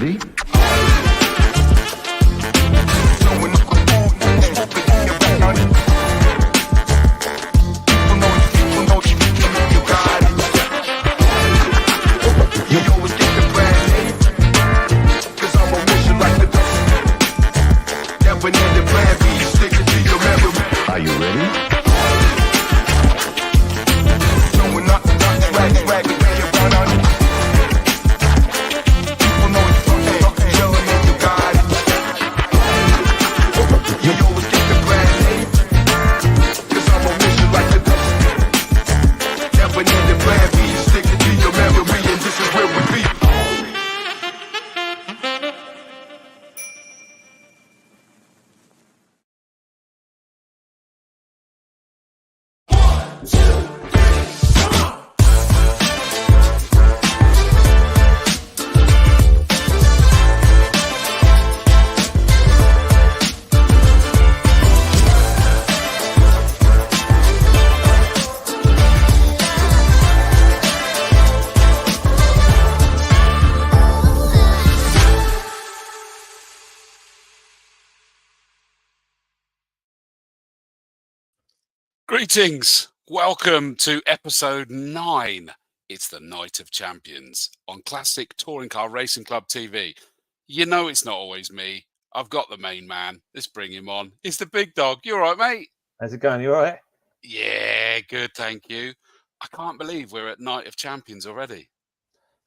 ready? Are you ready? Greetings. Welcome to episode 9. It's the Night of Champions on Classic Touring Car Racing Club TV. You know it's not always me. I've got the main man. Let's bring him on. It's the big dog. You all right, mate? How's it going? You all right? Yeah, good, thank you. I can't believe we're at Night of Champions already.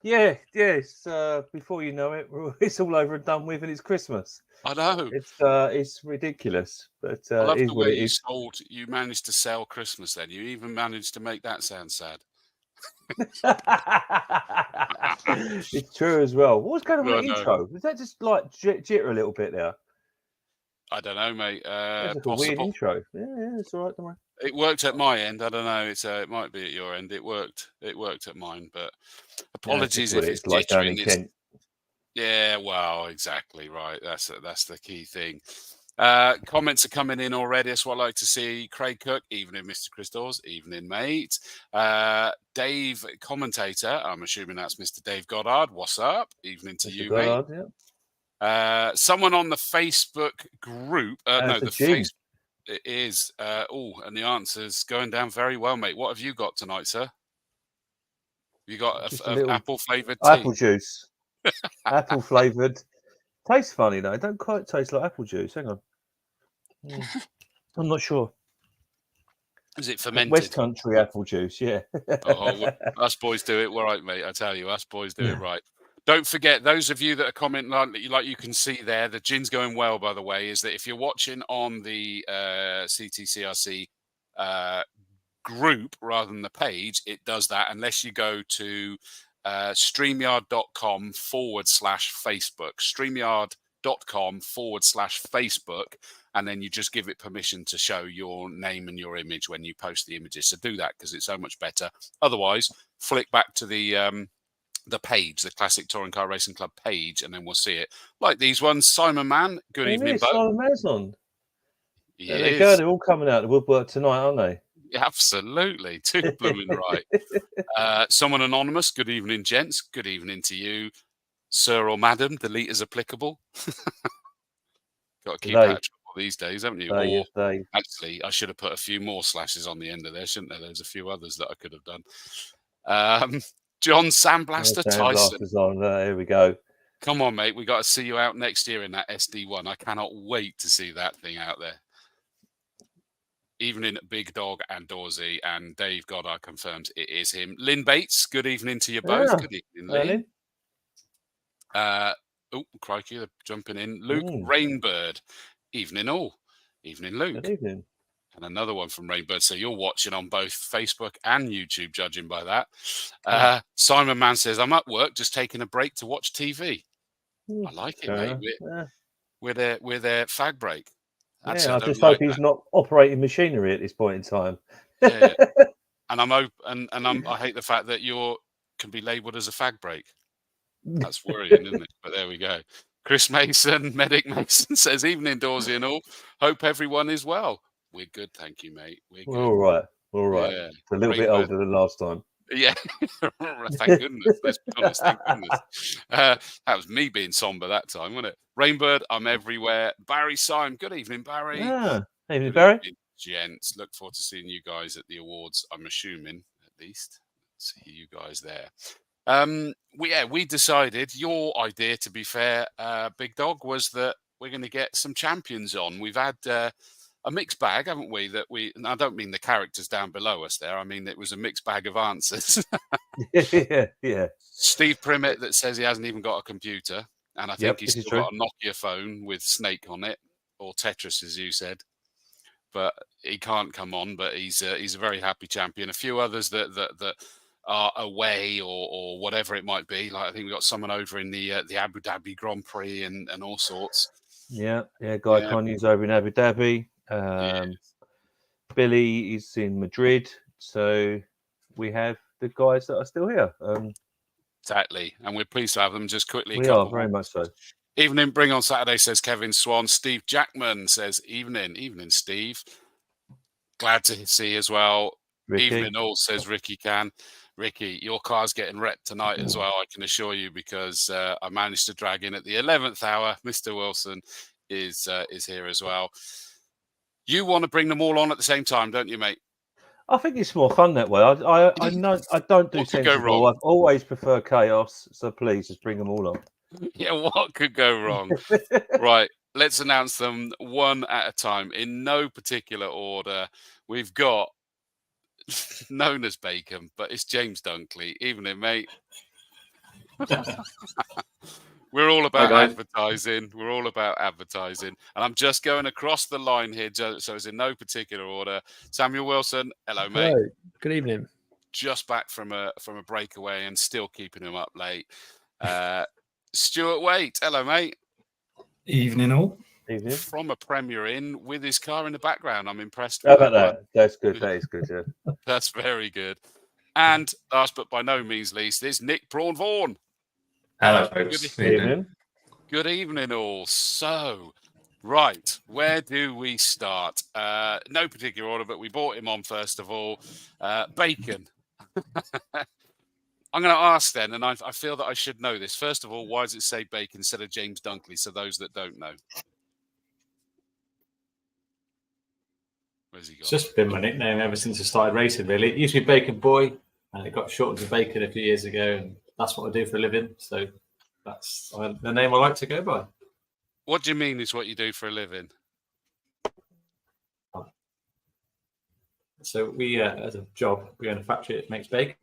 Yeah. It's, before you know it, it's all over and done with, and it's Christmas. I know. It's ridiculous, but I love it is the what way it is. you managed to sell Christmas then. You even managed to make that sound sad. It's true as well. What was going on with the No. intro? Was that just like jitter a little bit there? I don't know, mate. It's like a weird intro. Yeah, it's all right. Don't worry. It worked at my end. I don't know. It might be at your end. It worked at mine. But apologies if it's like down in jittering. Kent. Yeah, well, exactly right. That's the key thing. Comments are coming in already. That's what I like to see. Craig Cook, evening, Mr. Chris Dawes, evening, mate. Dave, commentator. I'm assuming that's Mr. Dave Goddard. What's up? Evening to Mr. you, Goddard, mate. Yeah. Someone on the Facebook group. Facebook. It is. And the answer's going down very well, mate. What have you got tonight, sir? You got a apple flavored tea? Apple juice. Apple flavored. Tastes funny though. It don't quite taste like apple juice. Hang on. I'm not sure. Is it fermented? West Country apple juice, yeah. Us boys do it right, mate. I tell you, us boys do it right. Don't forget, those of you that are commenting, like you can see there, the gin's going well, by the way, is that if you're watching on the CTCRC group rather than the page, it does that unless you go to streamyard.com/Facebook, streamyard.com/Facebook, and then you just give it permission to show your name and your image when you post the images. So do that because it's so much better. Otherwise, flick back to the page, the Classic Touring Car Racing Club page, and then we'll see it. Like these ones. Simon Mann, good evening, Bo. Simon Mann's on. Yeah, there they go. They're all coming out of the woodwork tonight, aren't they? Absolutely. Too blooming right. Someone anonymous, good evening, gents. Good evening to you, sir or madam. Delete as applicable. Got to keep that trouble these days, haven't you? Actually, I should have put a few more slashes on the end of there, shouldn't there? There's a few others that I could have done. John Sandblaster Tyson. On. Here we go. Come on, mate. We got to see you out next year in that SD1. I cannot wait to see that thing out there. Evening, Big Dog and Dawsey, and Dave Goddard confirms it is him. Lynn Bates, good evening to you both. Good evening, Lynn. Crikey, they're jumping in. Luke Rainbird, evening all. Evening, Luke. Good evening. And another one from Rainbird. So you're watching on both Facebook and YouTube, judging by that. Simon Mann says, I'm at work, just taking a break to watch TV. I like it, mate. We're their fag break. I just hope he's not operating machinery at this point in time. Yeah. And I hate the fact that you can be labelled as a fag break. That's worrying, isn't it? But there we go. Chris Mason, Medic Mason says, evening, Dawsey and all. Hope everyone is well. We're good, thank you, mate. We're good. All right. Yeah. A little bit older than last time. Yeah, thank goodness. Let's be honest, thank goodness. That was me being somber that time, wasn't it? Rainbird, I'm everywhere. Barry Syme, good evening, Barry. Ah, evening, Good Barry. evening, gents. Look forward to seeing you guys at the awards, I'm assuming, at least. See you guys there. We decided, your idea, to be fair, Big Dog, was that we're going to get some champions on. We've had a mixed bag, haven't we? And I don't mean the characters down below us there. I mean, it was a mixed bag of answers. yeah. Steve Primmett that says he hasn't even got a computer. And I think he's still got a Nokia phone with Snake on it, or Tetris, as you said. But he can't come on, but he's a very happy champion. A few others that are away or whatever it might be. Like I think we got someone over in the Abu Dhabi Grand Prix and all sorts. Yeah. Guy Conyers over in Abu Dhabi. Billy is in Madrid. So we have the guys that are still here. Exactly, and we're pleased to have them. Just quickly, we are very much so. Evening, bring on Saturday, says Kevin Swan. Steve Jackman says evening, Steve. Glad to see you as well. Ricky. Evening all, says Ricky Can. Ricky, your car's getting wrecked tonight as well, I can assure you, because I managed to drag in at the 11th hour. Mr. Wilson is here as well. You want to bring them all on at the same time, don't you, mate? I think it's more fun that way. I know I don't do sensible. I've always preferred chaos, so please just bring them all on. Yeah, what could go wrong? Right, let's announce them one at a time in no particular order. We've got known as Bacon, but it's James Dunkley. Evening, mate. We're all about advertising. We're all about advertising. And I'm just going across the line here, so it's in no particular order. Samuel Wilson, hello, mate. Hello. Good evening. Just back from a breakaway and still keeping him up late. Stuart Waite, hello, mate. Evening, all. Evening. From a Premier Inn with his car in the background. I'm impressed with that. That's good. That is good, yeah. That's very good. And last but by no means least is Nick Braun-Vaughan. Hello, folks. Good evening. Good evening, all. So, right, where do we start? No particular order, but we brought him on first of all. Bacon. I'm going to ask then, and I feel that I should know this. First of all, why does it say Bacon instead of James Dunkley? So those that don't know. Where's he got? It's just been my nickname ever since I started racing, really. It used to be Bacon Boy, and it got shortened to Bacon a few years ago, and that's what I do for a living. So that's the name I like to go by. What do you mean is what you do for a living? So we, as a job, we own a factory that makes bacon,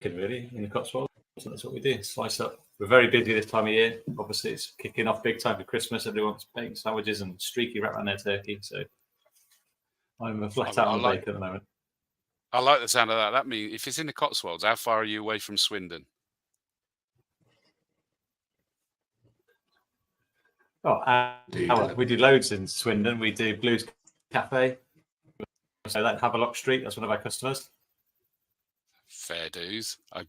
really, in the Cotswolds. So that's what we do, slice up. We're very busy this time of year. Obviously, it's kicking off big time for Christmas. Everyone's bacon sandwiches and streaky wrap around their turkey. So I'm flat out on bacon at the moment. I like the sound of that. That means if it's in the Cotswolds, how far are you away from Swindon? We do loads in Swindon. We do Blues Cafe. So that Havelock Street, that's one of our customers. Fair dues. I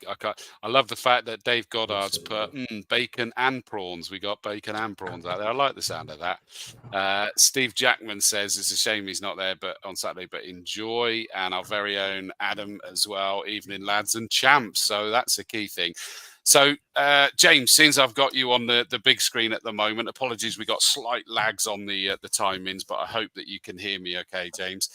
love the fact that Dave Goddard's put bacon and prawns. We got bacon and prawns out there. I like the sound of that. Steve Jackman says it's a shame he's not there, but on Saturday. But enjoy, and our very own Adam as well. Evening, lads and champs. So that's a key thing. So James, since I've got you on the big screen at the moment, apologies, we got slight lags on the timings, but I hope that you can hear me okay, James.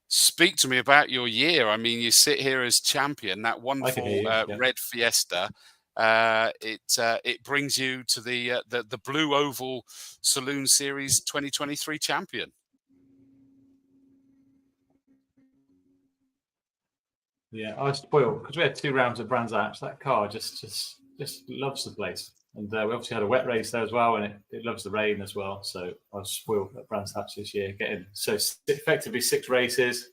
Speak to me about your year. I mean, you sit here as champion, that wonderful red Fiesta. It brings you to the Blue Oval Saloon Series 2023 champion. Yeah, I was spoiled because we had 2 rounds of Brands Hatch. That car just loves the place, and we obviously had a wet race there as well, and it loves the rain as well. So I was spoiled at Brands Hatch this year, getting effectively 6 races,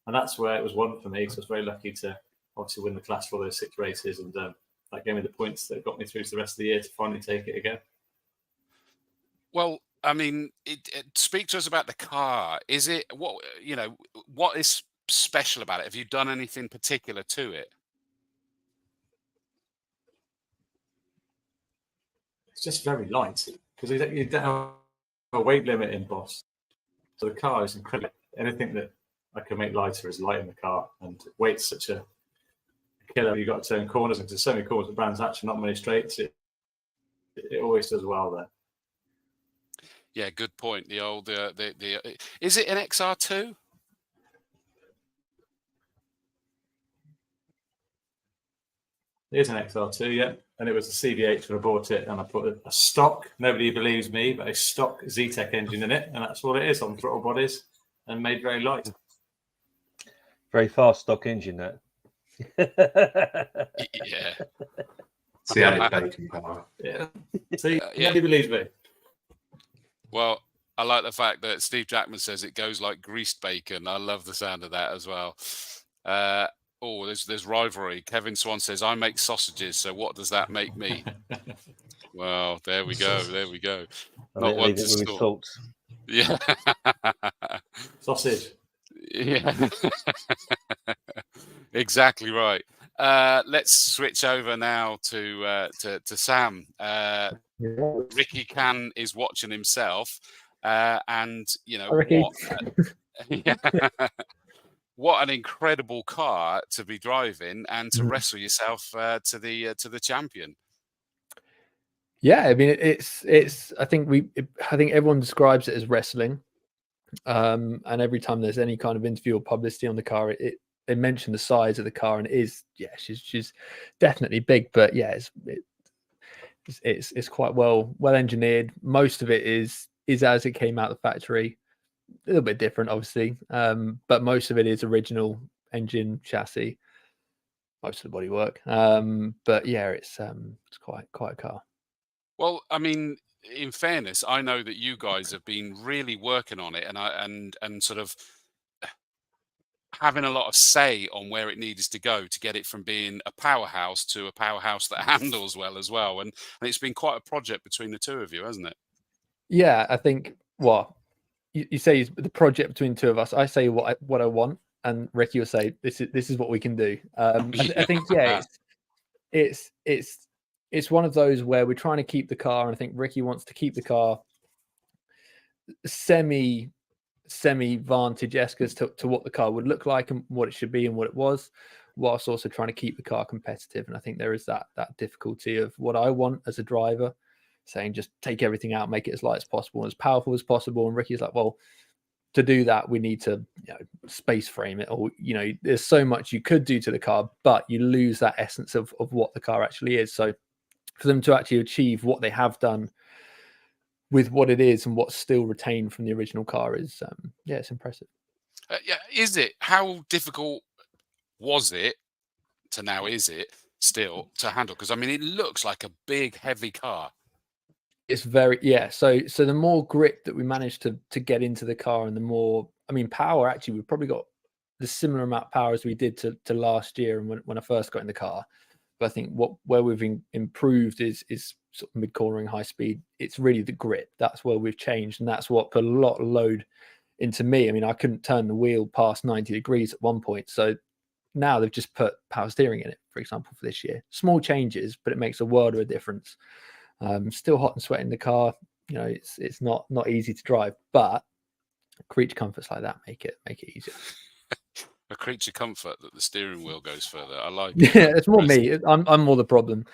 and that's where it was won for me. So I was very lucky to obviously win the class for those 6 races, and that gave me the points that got me through to the rest of the year to finally take it again. Well, I mean, speak to us about the car. Is it what is special about it? Have you done anything particular to it? It's just very light because you don't have a weight limit in Boss, so the car is incredible. Anything that I can make lighter is light in the car, and weight's such a killer. You've got to turn corners, and there's so many corners at Brands Hatch, not many straights. It always does well there. Yeah, good point. The old is it an XR2? It is an XR2, yeah. And it was a CV8 when I bought it, and I put a stock, nobody believes me, but a stock Zetec engine in it, and that's what it is on throttle bodies, and made very light. Very fast stock engine, that. Yeah. It's the added bacon power. Yeah. See, yeah. nobody believes me. Well, I like the fact that Steve Jackman says it goes like greased bacon. I love the sound of that as well. There's rivalry. Kevin Swan says, I make sausages, so what does that make me? Well, there we go. There we go. Not one to stop. Yeah. Sausage. Yeah. Exactly right. Let's switch over now to Sam. Ricky Caie is watching himself, and what an incredible car to be driving and to wrestle yourself to the champion. Yeah, I mean it's. I think everyone describes it as wrestling, and every time there's any kind of interview or publicity on the car, they mention the size of the car, and it is, she's definitely big, but yeah, it's quite well engineered. Most of it is as it came out of the factory. A little bit different, obviously, but most of it is original engine, chassis, most of the bodywork. But yeah, it's quite a car. Well, I mean, in fairness, I know that you guys have been really working on it, and sort of having a lot of say on where it needs to go to get it from being a powerhouse to a powerhouse that handles well as well. And it's been quite a project between the two of you, hasn't it? Yeah, I think you say the project between the two of us. I say what I want, and Ricky will say this is what we can do. I think it's one of those where we're trying to keep the car, and I think Ricky wants to keep the car semi vantage-esque as to what the car would look like and what it should be and what it was, whilst also trying to keep the car competitive. And I think there is that difficulty of what I want as a driver, saying just take everything out, make it as light as possible and as powerful as possible. And Ricky's like, well, to do that, we need to space frame it, or there's so much you could do to the car, but you lose that essence of what the car actually is. So for them to actually achieve what they have done with what it is and what's still retained from the original car is, it's impressive. Is it? How difficult was it to now? Is it still to handle? Because I mean, it looks like a big, heavy car. It's very, So the more grip that we managed to get into the car, and the more, I mean, power. Actually, we've probably got the similar amount of power as we did to last year and when I first got in the car. But I think where we've improved is sort of mid-cornering, high speed. It's really the grip. That's where we've changed, and that's what put a lot of load into me. I mean, I couldn't turn the wheel past 90 degrees at one point. So now they've just put power steering in it, for example, for this year. Small changes, but it makes a world of a difference. Still hot and sweaty in the car. It's not easy to drive, but creature comforts like that make it easier. A creature comfort that the steering wheel goes further. I like. Yeah, it's more me. I'm more the problem.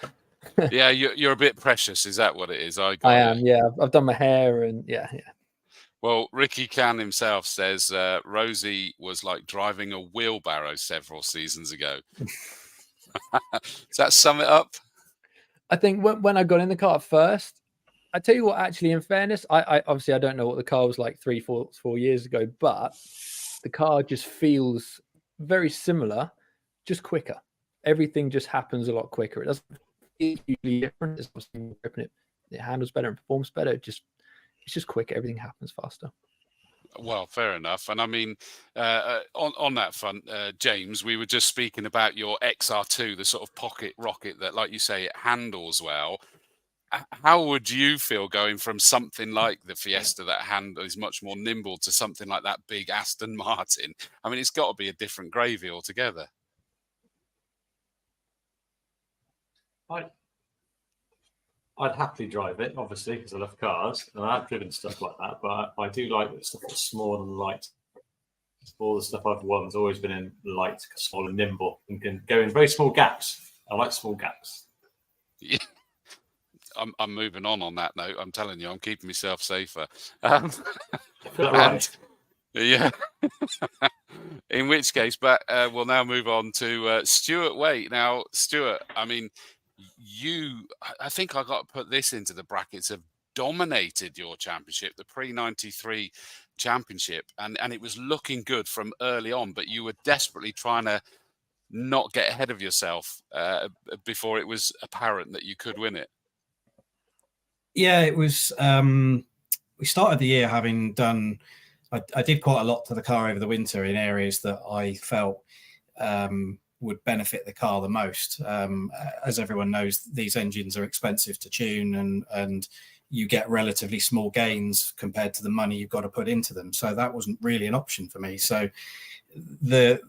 Yeah, you're a bit precious. Is that what it is? I am. Yeah, I've done my hair and yeah. Well, Ricky Caie himself says Rosie was like driving a wheelbarrow several seasons ago. Does that sum it up? I think when I got in the car first, I tell you what, actually, in fairness, I obviously I don't know what the car was like 4 years ago, but the car just feels very similar, just quicker. Everything just happens a lot quicker. It doesn't feel hugely different. It's obviously different. It handles better and performs better. It's just quick. Everything happens faster. Well, fair enough. And I mean, on that front, James, we were just speaking about your XR2, the sort of pocket rocket that, like you say, it handles well. How would you feel going from something like the Fiesta that is much more nimble to something like that big Aston Martin? I mean, it's got to be a different gravy altogether. I'd happily drive it, obviously, because I love cars and I've driven stuff like that. But I do like stuff that's small and light. all the stuff I've won has always been in light, small, and nimble, and can go in very small gaps. I like small gaps. Yeah. I'm moving on that note. I'm telling you, I'm keeping myself safer. Right. Yeah. In which case, but we'll now move on to Stuart Caie. Now, Stuart, I mean, I think I got to put this into the brackets of dominated your championship, the pre-93 championship, and it was looking good from early on, but you were desperately trying to not get ahead of yourself before it was apparent that you could win it. Yeah, it was. We started the year having done. I did quite a lot to the car over the winter in areas that I felt would benefit the car the most. As everyone knows, these engines are expensive to tune, and you get relatively small gains compared to the money you've got to put into them. So that wasn't really an option for me. So the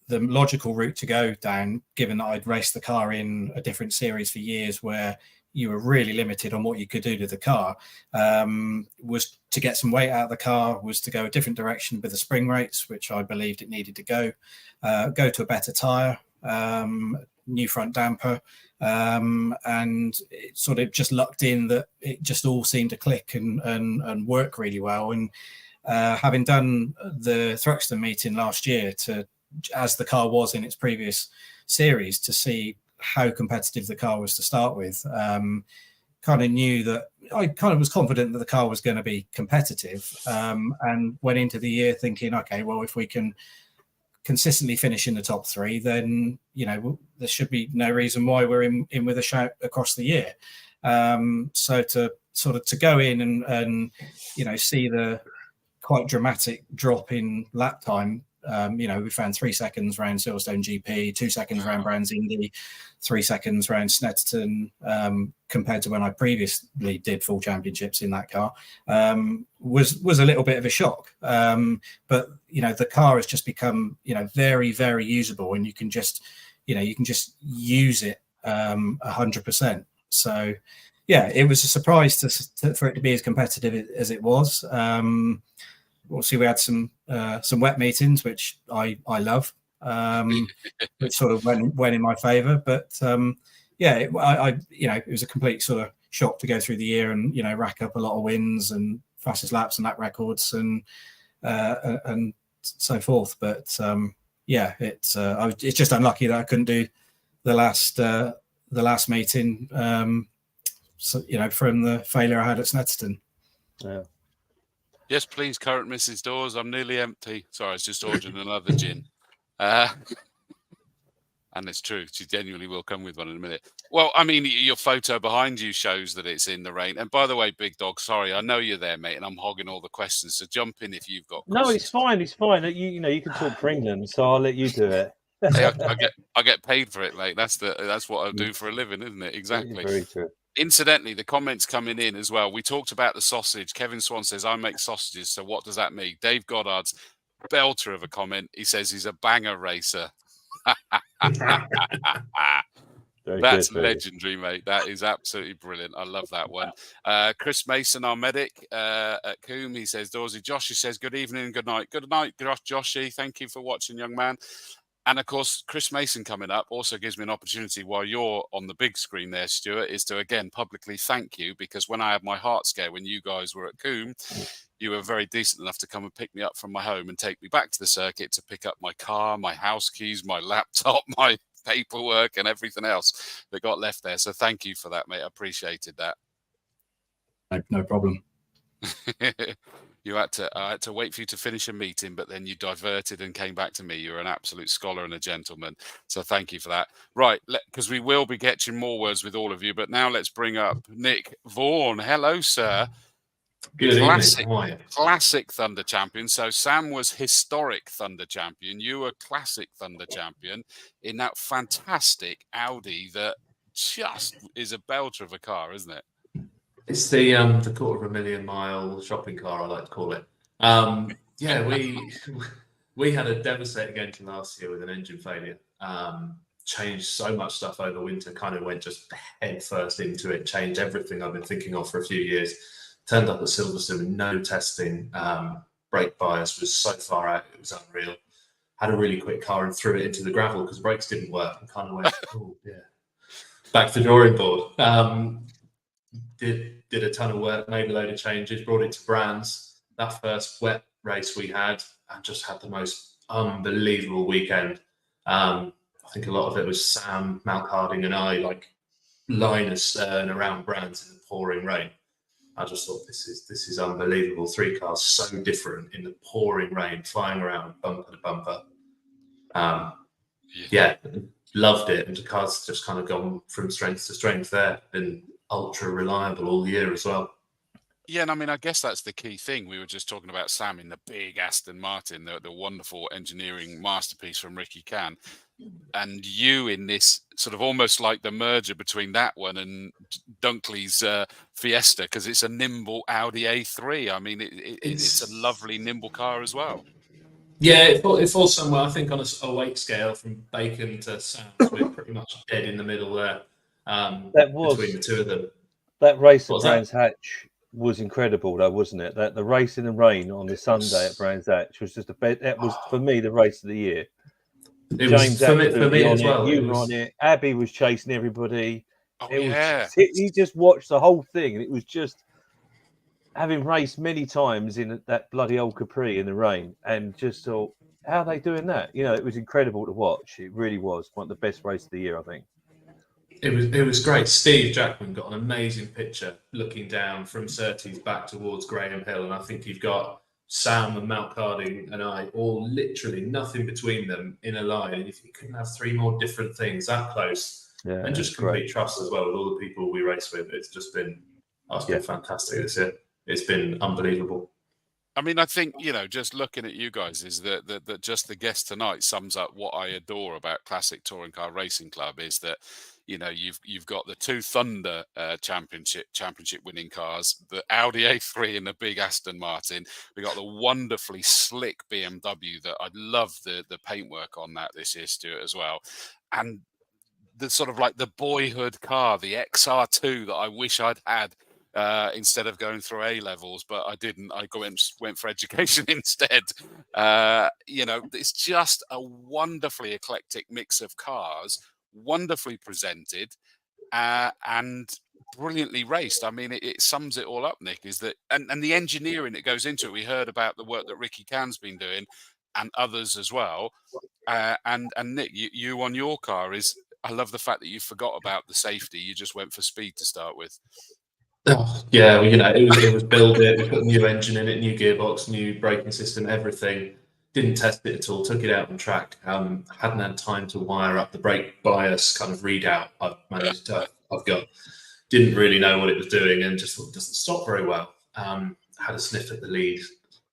logical route to go down, given that I'd raced the car in a different series for years where you were really limited on what you could do to the car, was to get some weight out of the car, was to go a different direction with the spring rates, which I believed it needed to go to a better tyre, new front damper, and it sort of just lucked in that it just all seemed to click and work really well. And having done the Thruxton meeting last year, as the car was in its previous series, to see how competitive the car was to start with, kind of knew that I kind of was confident that the car was going to be competitive, and went into the year thinking, okay, well, if we can consistently finish in the top three, then there should be no reason why we're in with a shout across the year. So to go in and see the quite dramatic drop in lap time. We found 3 seconds around Silverstone GP, 2 seconds around Brands Indy, 3 seconds around Snetterton, compared to when I previously did full championships in that car, was a little bit of a shock. But the car has just become very, very usable, and you can just use it 100%. So yeah, it was a surprise for it to be as competitive as it was. Obviously, we had some wet meetings, which I love, which sort of went in my favour. But it was a complete sort of shock to go through the year and rack up a lot of wins and fastest laps and lap records and so forth. But it's just unlucky that I couldn't do the last meeting. From the failure I had at Snetterton. Yeah. Yes, please, current Mrs. Dawes. I'm nearly empty. Sorry, I was just ordering another gin. And it's true. She genuinely will come with one in a minute. Well, I mean, your photo behind you shows that it's in the rain. And by the way, Big Dog, sorry, I know you're there, mate, and I'm hogging all the questions. So jump in if you've got questions. No, it's fine. It's fine. You can talk for England, so I'll let you do it. Hey, I get paid for it, mate. That's what I do for a living, isn't it? Exactly. Very true. Incidentally, the comments coming in as well. We talked about the sausage. Kevin Swan says, I make sausages. So what does that mean? Dave Goddard's belter of a comment. He says he's a banger racer. That's legendary, mate. That is absolutely brilliant. I love that one. Chris Mason, our medic at Coombe, he says, Dawsy. Joshy says, good evening and good night. Good night, Joshy. Thank you for watching, young man. And of course, Chris Mason coming up also gives me an opportunity while you're on the big screen there, Stuart, is to again publicly thank you, because when I had my heart scare when you guys were at Coombe, you were very decent enough to come and pick me up from my home and take me back to the circuit to pick up my car, my house keys, my laptop, my paperwork and everything else that got left there. So thank you for that, mate. I appreciated that. No problem. I had to wait for you to finish a meeting, but then you diverted and came back to me. You're an absolute scholar and a gentleman. So thank you for that. Right, because we will be getting more words with all of you, but now let's bring up Nick Vaughan. Hello, sir. Good evening. Classic Thunder champion. So Sam was historic Thunder champion. You were classic Thunder champion in that fantastic Audi that just is a belter of a car, isn't it? It's the $250,000 shopping car, I like to call it. We had a devastating engine last year with an engine failure. Changed so much stuff over winter, kind of went just head first into it, changed everything I've been thinking of for a few years. Turned up at Silverstone with no testing, brake bias was so far out, it was unreal. Had a really quick car and threw it into the gravel because brakes didn't work, and kind of went, oh yeah, back to the drawing board. Did a ton of work, made a load of changes, brought it to Brands. That first wet race we had, and just had the most unbelievable weekend. I think a lot of it was Sam, Malc Harding, and I, like, line astern around Brands in the pouring rain. I just thought, this is unbelievable. 3 cars so different in the pouring rain, flying around bumper to bumper. Yeah, loved it. And the car's just kind of gone from strength to strength there. Been ultra reliable all year as well. Yeah, and I mean, I guess that's the key thing. We were just talking about Sam in the big Aston Martin, the wonderful engineering masterpiece from Ricky Caie, and you in this sort of almost like the merger between that one and Dunkley's Fiesta, because it's a nimble Audi A3. I mean, it's a lovely nimble car as well. Yeah, it falls somewhere, I think, on a weight scale from Bacon to Sam. So we're pretty much dead in the middle there between the two of them. That race at Brands Hatch was incredible, though, wasn't it? That the race in the rain on the Sunday at Brands Hatch was just that was, for me, the race of the year. It was for me as well. You were on it. Abby was chasing everybody. Oh, You just watched the whole thing, and it was just, having raced many times in that bloody old Capri in the rain, and just thought, how are they doing that? You know, it was incredible to watch. It really was one of the best races of the year, I think. It was great. Steve Jackman got an amazing picture looking down from Surtees back towards Graham Hill, and I think you've got Sam and Malc Harding and I all literally nothing between them in a line. And if you couldn't have 3 more different things that close, and just complete trust as well with all the people we race with, it's just been fantastic this year. It's been unbelievable. I mean, I think, you know, just looking at you guys is that just the guest tonight sums up what I adore about Classic Touring Car Racing Club, is that, you know, you've got the 2 Thunder championship winning cars, the Audi A3 and the big Aston Martin. We got the wonderfully slick BMW that I love the paintwork on that this year, Stuart, as well. And the sort of like the boyhood car, the XR2 that I wish I'd had instead of going through A levels, but I didn't. I went for education instead. You know, it's just a wonderfully eclectic mix of cars, wonderfully presented, and brilliantly raced. I mean, it sums it all up, Nick, is that, and the engineering that goes into it. We heard about the work that Ricky Caie's been doing, and others as well. And Nick, you on your car is, I love the fact that you forgot about the safety. You just went for speed to start with. Oh, yeah, well, you know, it was build it. We put a new engine in it, new gearbox, new braking system, everything. Didn't test it at all. Took it out on track. Hadn't had time to wire up the brake bias kind of readout I've got. Didn't really know what it was doing, and just thought it doesn't stop very well. Had a sniff at the lead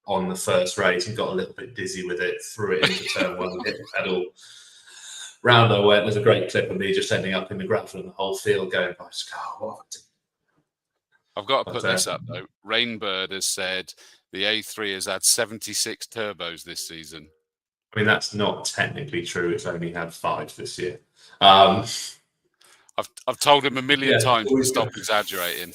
on the first race and got a little bit dizzy with it. Threw it into turn 1, hit the pedal. Round I went. There's a great clip of me just ending up in the gravel and the whole field going, what? I've got to put this up, though. Rainbird has said the A3 has had 76 turbos this season. I mean, that's not technically true. It's only had 5 this year. I've told him a million times to stop exaggerating.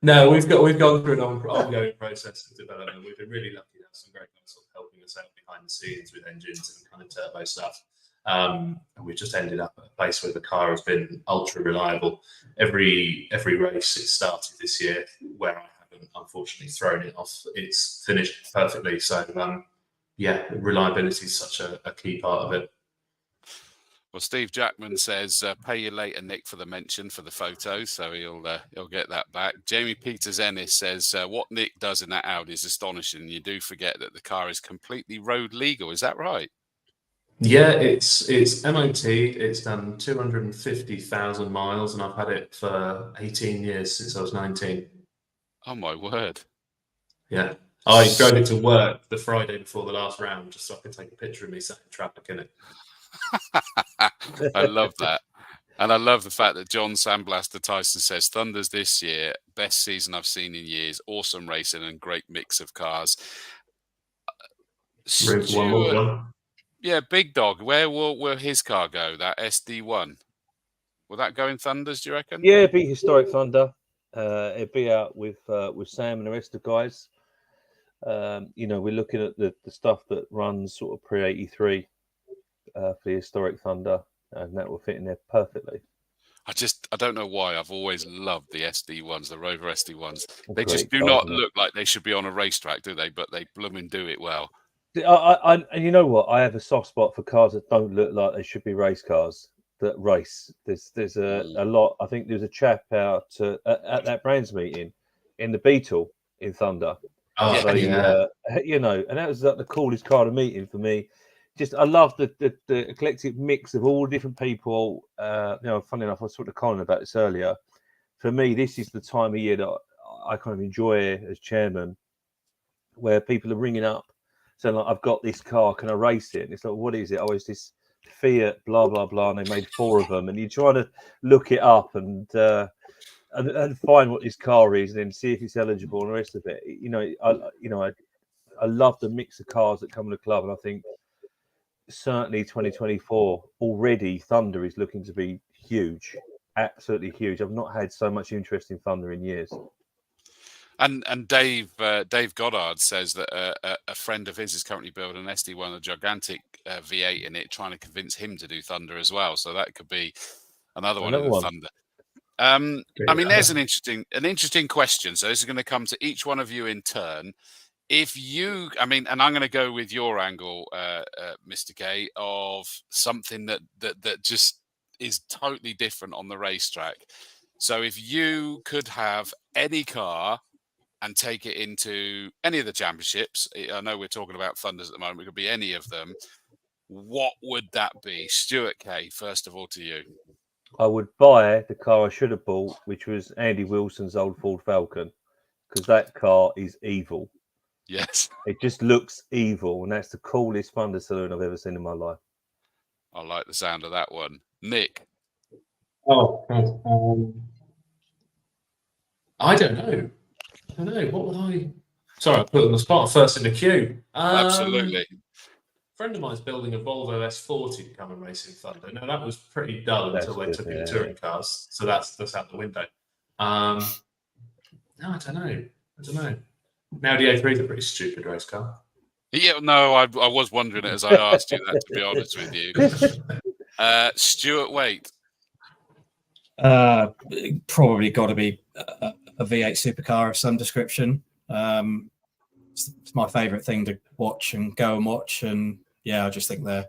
No, we've gone through an ongoing process of development. We've been really lucky to have some great guys helping us out behind the scenes with engines and kind of turbo stuff. And we just ended up at a place where the car has been ultra reliable. Every race it started this year where I haven't unfortunately thrown it off, it's finished perfectly. So reliability is such a key part of it. Well, Steve Jackman says, pay you later, Nick, for the mention for the photos, so he'll get that back. Jamie Peters Ennis says, what Nick does in that Audi is astonishing. You do forget that the car is completely road legal. Is that right? Yeah, it's MOT. It's done 250,000 miles, and I've had it for 18 years since I was 19. Oh my word! Yeah, I drove it to work the Friday before the last round just so I could take a picture of me sat in traffic in it. I love that, and I love the fact that John Sandblaster Tyson says Thunders this year, best season I've seen in years. Awesome racing and great mix of cars. Yeah, Big Dog. Where will his car go? That SD1. Will that go in Thunders, do you reckon? Yeah, be historic Thunder. It'll be out with Sam and the rest of the guys. You know, we're looking at the stuff that runs sort of pre-83 for the historic Thunder, and that will fit in there perfectly. I don't know why. I've always loved the SD ones, the Rover SD ones. They Great just do cars, not isn't it? look like they should be on a racetrack, do they? But they blooming do it well. And you know what? I have a soft spot for cars that don't look like they should be race cars that race. There's a lot. I think there's a chap out at that brands meeting in the Beetle in Thunder. Oh, They, yeah. you know, and that was like the coolest car to meet in for me. Just I love the eclectic mix of all different people. You know, funny enough, I was talking to Colin about this earlier. For me, this is the time of year that I kind of enjoy as chairman, where people are ringing up saying, like, I've got this car, can I race it? And it's like, what is it? Oh, it's this Fiat, blah, blah, blah. And they made 4 of them. And you try to look it up and find what this car is and then see if it's eligible and the rest of it. You know, I love the mix of cars that come to the club. And I think certainly 2024 already Thunder is looking to be huge, absolutely huge. I've not had so much interest in Thunder in years. And Dave Goddard says that a friend of his is currently building an SD1, a gigantic V8 in it, trying to convince him to do Thunder as well. So that could be another one in the Thunder. I mean, there's an interesting question. So this is going to come to each one of you in turn. If you, I mean, and I'm going to go with your angle, Mr. Caie, of something that just is totally different on the racetrack. So if you could have any car and take it into any of the championships, I know we're talking about Thunders at the moment, it could be any of them, what would that be? Stuart Caie, first of all, to you. I would buy the car I should have bought, which was Andy Wilson's old Ford Falcon, because that car is evil. Yes. It just looks evil, and that's the coolest Thunder saloon I've ever seen in my life. I like the sound of that one. Nick? I don't know. What would I... Sorry, I put on the spot first in the queue. Absolutely. A friend of mine's building a Volvo S40 to come and race in Thunder. Now, that was pretty dull until they took it to touring cars, so that's out the window. No, I don't know. Now the A3 is a pretty stupid race car. Yeah, no, I was wondering it as I asked you that, to be honest with you. Stuart, wait. Probably got to be a V8 supercar of some description. It's my favourite thing to watch and go and watch, and yeah, I just think they're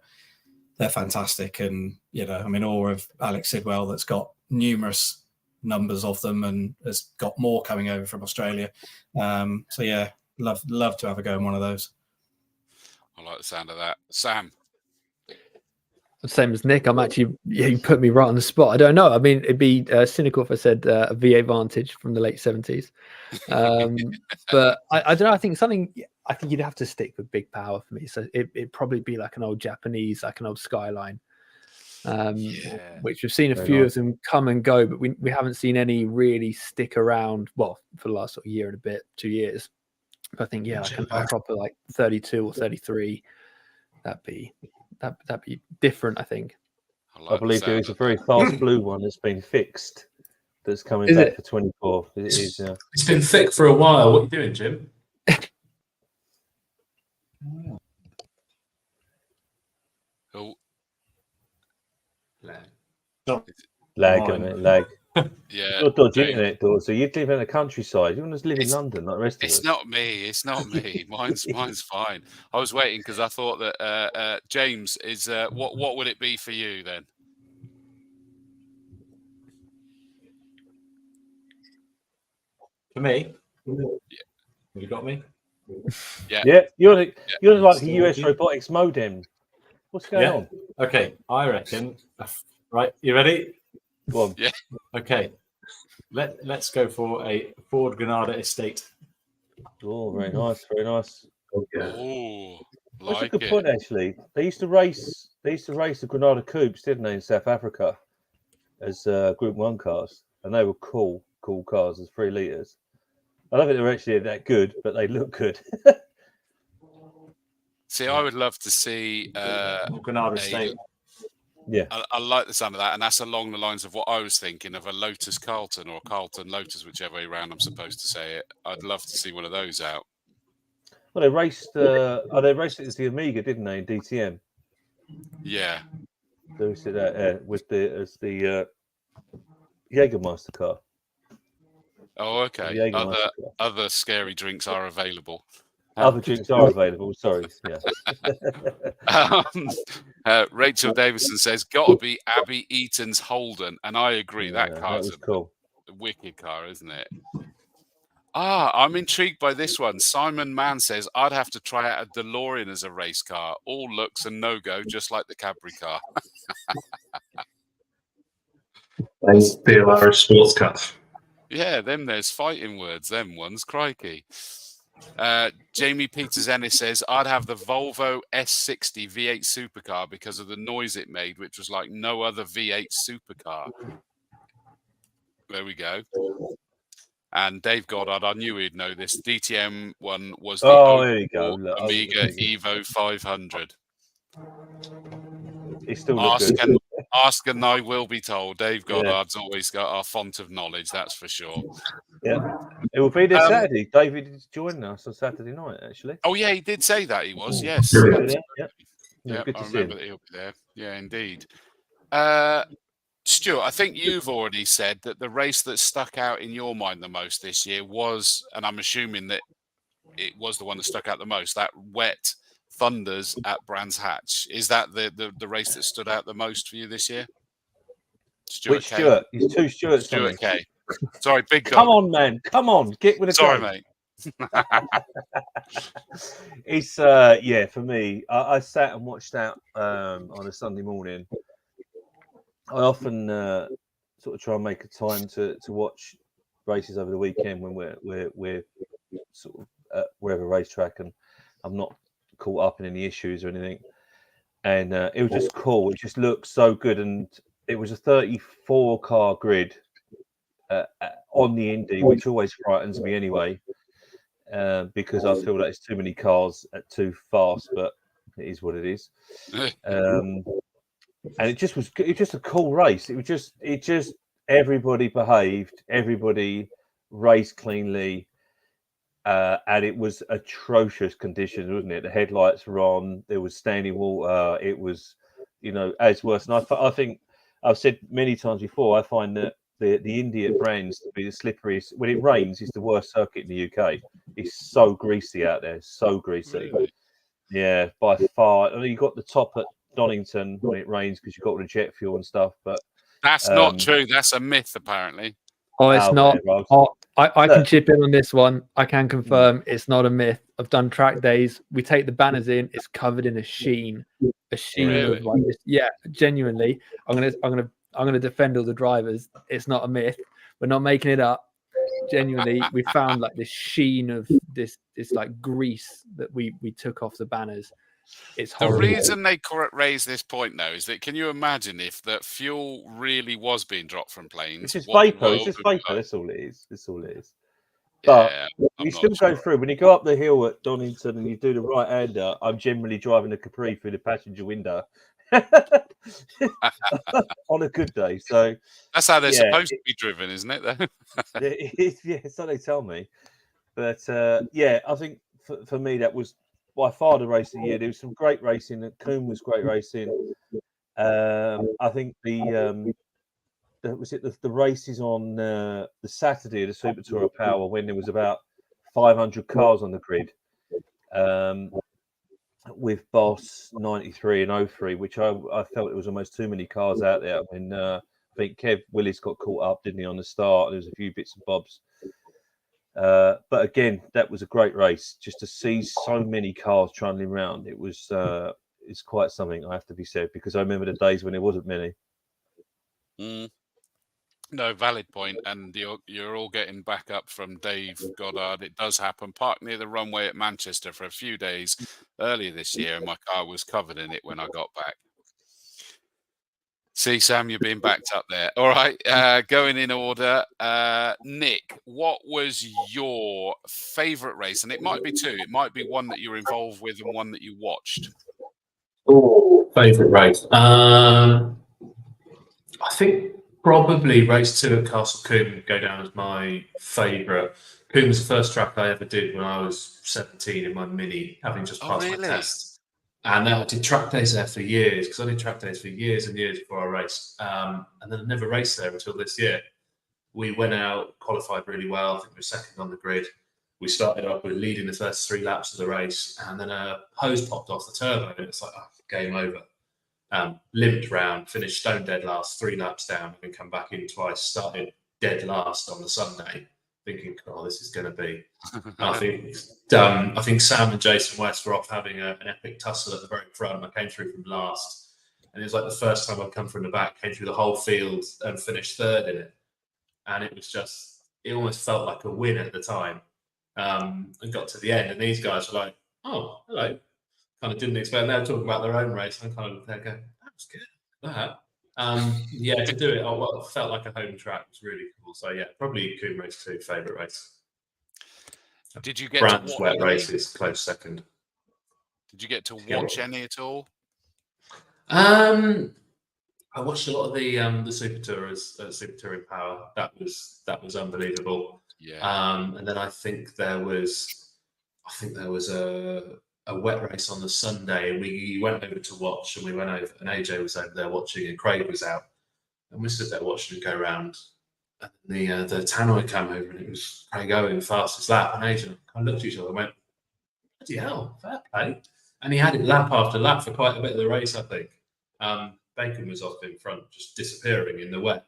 fantastic. And you know, I'm in awe of Alex Sidwell, that's got numerous numbers of them and has got more coming over from Australia. So yeah, love to have a go in one of those. I like the sound of that. Sam? Same as Nick. I'm actually, you put me right on the spot. I don't know. I mean, it'd be cynical if I said a V8 Vantage from the late 70s. But I don't know. I think you'd have to stick with big power for me. So it'd probably be like an old Japanese, like an old Skyline, which we've seen a few of them come and go, but we haven't seen any really stick around, well, for the last sort of year and a bit, 2 years. But I think, yeah, like a proper like 32 or 33, that'd be different, I think. I believe there is a very fast blue one that's been fixed that's coming back for 24. It is. It's been thick for a while. What are you doing, Jim? Oh. Lag. Yeah. You're dodgy internet, Dawes. So you live in the countryside. You want to live in London like the rest of us. It's not me. Mine's fine. I was waiting because I thought that James is. What would it be for you then? For me? Yeah. Have you got me? Yeah. You're like the US robotics modem. What's going on? Okay, I reckon. Right, you ready? Go on. Yeah. Okay. Let's go for a Ford Granada Estate. Oh, very nice, very nice. Oh, That's like a good it. point, actually. They used to race the Granada Coupes, didn't they, in South Africa, as Group 1 cars, and they were cool cars as 3 litres. I don't think they were actually that good, but they look good. See, I would love to see Granada Estate. Yeah. I like the sound of that, and that's along the lines of what I was thinking of a Lotus Carlton or Carlton Lotus, whichever way around I'm supposed to say it. I'd love to see one of those out. Well, they raced. They raced it as the Amiga, didn't they? In DTM. Yeah. They raced it with the Jägermeister car. Oh, okay. Jägermeister car. Other scary drinks are available. Other drinks are available. Sorry. Yeah. Rachel Davison says, "Gotta be Abby Eaton's Holden," and I agree. Yeah, That car's was cool. a wicked car, isn't it? I'm intrigued by this one. Simon Mann says, "I'd have to try out a DeLorean as a race car. All looks and no go, just like the Cadbury car." That's the Irish sports car. Yeah, there's fighting words. Them ones, crikey. Jamie Peters Ennis says, "I'd have the Volvo S60 V8 supercar because of the noise it made, which was like no other V8 supercar." There we go. And Dave Goddard, I knew he'd know this. DTM one was the there you go. Amiga Evo 500. It still looks good. Ask and I will be told. Dave Goddard's always got our font of knowledge, that's for sure. Yeah, it will be this Saturday. David is joining us on Saturday night, actually. Oh yeah, he did say that he was. Yes. Yeah, good to I see remember him. that he'll be there. Yeah, indeed. Stuart, I think you've already said that the race that stuck out in your mind the most this year was, and I'm assuming that it was the one that stuck out the most, that wet Thunders at Brands Hatch. Is that the race that stood out the most for you this year? Stuart Which Caie. Stuart? There's two Stuarts. Stuart Caie. Sorry, big dog. Come on, man. Come on. Get with the Sorry, game. mate. It's for me. I sat and watched that on a Sunday morning. I often sort of try and make a time to watch races over the weekend when we're sort of at wherever racetrack, and I'm not caught up in any issues or anything. And it was just cool. It just looked so good, and it was a 34 car grid on the Indy, which always frightens me anyway, because I feel that it's too many cars too fast. But it is what it is. And it just was a cool race. It just everybody behaved, everybody raced cleanly, and it was atrocious conditions, wasn't it? The headlights were on, there was standing water, it was, as worse. And I think I've said many times before, I find that the Indy at Brands to be the slipperiest when it rains is the worst circuit in the UK. It's so greasy out there, so greasy. Really? Yeah, by far. I mean, you got the top at Donington when it rains because you've got all the jet fuel and stuff, but that's not true. That's a myth, apparently. Oh, it's not. I can chip in on this one. I can confirm it's not a myth. I've done track days. We take the banners in. It's covered in a sheen Really? of like this. Yeah, genuinely. I'm gonna defend all the drivers. It's not a myth. We're not making it up. Genuinely, we found like this sheen of this like grease that we took off the banners. It's horrible. The reason they raise this point though is that, can you imagine if that fuel really was being dropped from planes? It's just vapor. It's just vapor. That's all it is. That's all it is. But you still go through when you go up the hill at Donington and you do the right hander. I'm generally driving a Capri through the passenger window on a good day. So that's how they're supposed to be driven, isn't it? Though. Yeah, so they tell me. But I think for me that was by far the race of the year. There was some great racing. Coombe was great racing. I think the races on the Saturday of the Super Tour of Power when there was about 500 cars on the grid, with Boss 93 and 03, which I felt it was almost too many cars out there. I mean, I think Kev Willis got caught up, didn't he, on the start? There was a few bits and bobs. But again, that was a great race. Just to see so many cars trundling around, it was it's quite something, I have to be said, because I remember the days when there wasn't many. No, valid point, and you're all getting back up from Dave Goddard. It does happen. Parked near the runway at Manchester for a few days earlier this year, and my car was covered in it when I got back. See, Sam, you're being backed up there. All right, going in order. Nick, what was your favourite race? And it might be two. It might be one that you're involved with and one that you watched. Oh, favourite race. I think probably race 2 at Castle Combe would go down as my favourite. Combe was the first track I ever did when I was 17 in my Mini, having just passed my test. And then I did track days there for years, because I did track days for years and years before I raced. And then I never raced there until this year. We went out, qualified really well. I think we were second on the grid. We started up, we were leading the first 3 laps of the race, and then a hose popped off the turbo, and it's like, oh, game over. Limped round, finished stone dead last, 3 laps down, and come back in twice, started dead last on the Sunday, thinking, oh, this is going to be. I think Sam and Jason West were off having an epic tussle at the very front. I came through from last, and it was like the first time I'd come from the back, came through the whole field and finished 3rd in it. And it was just, it almost felt like a win at the time. And got to the end, and these guys were like, oh, hello. Kind of didn't expect. They were talking about their own race. I'm kind of there going, that was good. That. Yeah, to do it, it felt like a home track. It was really cool. So yeah, probably Combe race 2, favourite race. Did you get Brand's to wet race is close second. Did you get to watch any at all? I watched a lot of the Super Tourers at Super Touring Power. That was unbelievable. Yeah. And then I think there was a wet race on the Sunday, and we went over to watch, and we went over, and AJ was over there watching, and Craig was out, and we stood there watching him go around. And the tannoy came over, and it was Craig Owen fastest lap, and AJ kind of looked at each other and went, bloody hell, fair play. And he had it lap after lap for quite a bit of the race, I think. Bacon was off in front, just disappearing in the wet.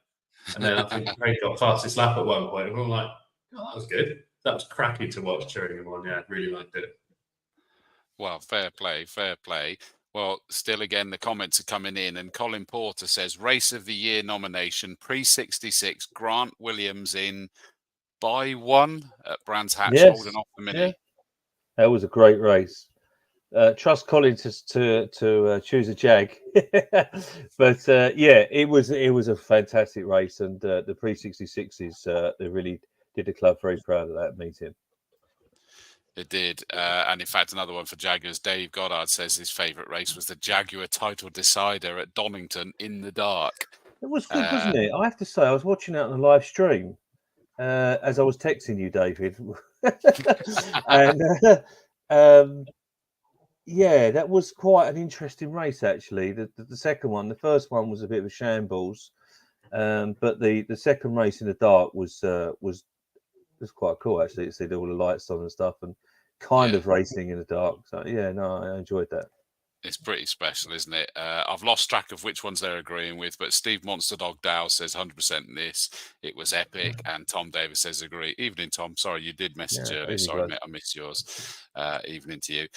And then I think Craig got fastest lap at one point, and we were like, oh, that was good. That was cracking to watch cheering him on. Yeah, really liked it. Well, fair play, fair play. Well, still again, the comments are coming in, and Colin Porter says, Race of the Year nomination, pre-66, Grant Williams in by 1 at Brands Hatch, Yes. holding off the Mini. Yeah. That was a great race. Trust Colin to choose a Jag. But yeah, it was a fantastic race, and the pre-66s, they really did the club very proud of that meeting. It did. And in fact, another one for Jaguars. Dave Goddard says his favourite race was the Jaguar title decider at Donington in the dark. It was good, wasn't it? I have to say, I was watching it on the live stream as I was texting you, David. And yeah, that was quite an interesting race, actually. The second one, the first one was a bit of a shambles, but the second race in the dark was quite cool, actually. To see all the lights on and stuff, and kind of racing in the dark. So yeah, no, I enjoyed that. It's pretty special, isn't it? I've lost track of which ones they're agreeing with, but Steve Monster Dog Dow says 100% in this. It was epic, and Tom Davis says agree. Evening, Tom. Sorry, you did message earlier. Sorry, mate, I missed yours. Evening to you.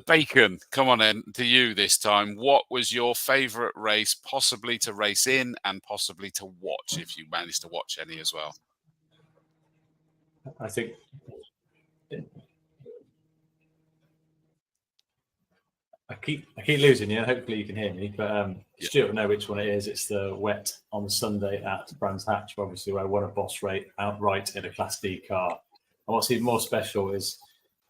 Bacon, come on in to you this time. What was your favourite race, possibly to race in and possibly to watch, if you managed to watch any as well? I think I keep losing you. Hopefully you can hear me. But Stuart will know which one it is. It's the wet on Sunday at Brands Hatch, obviously, where I won a boss rate outright in a Class D car. And what's even more special is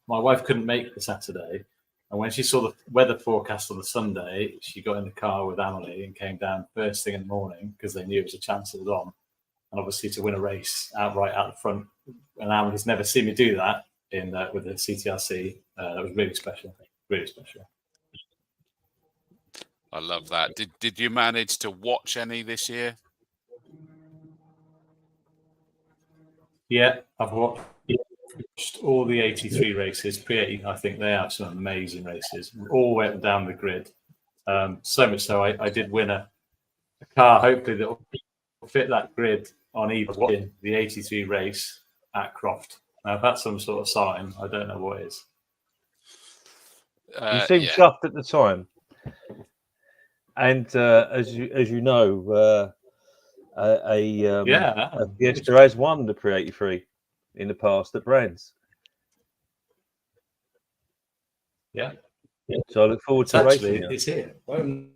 my wife couldn't make the Saturday. And when she saw the weather forecast on the Sunday, she got in the car with Amelie and came down first thing in the morning because they knew it was a chance it was on. And obviously to win a race outright out the front. And Amelie's never seen me do that with the CTRC. That was really special. Really special. I love that. Did you manage to watch any this year? Yeah, I've watched all the 83 races. Pre-80, I think they have some amazing races, all the way up and down the grid. So much so, I did win a car, hopefully, that will fit that grid on eBay, watching the 83 race at Croft. Now, if that's some sort of sign, I don't know what it is. You seemed chuffed at the time. And as you know, a Fiesta has won the pre-83 in the past at Brands. Yeah. So I look forward to racing. It's here. Open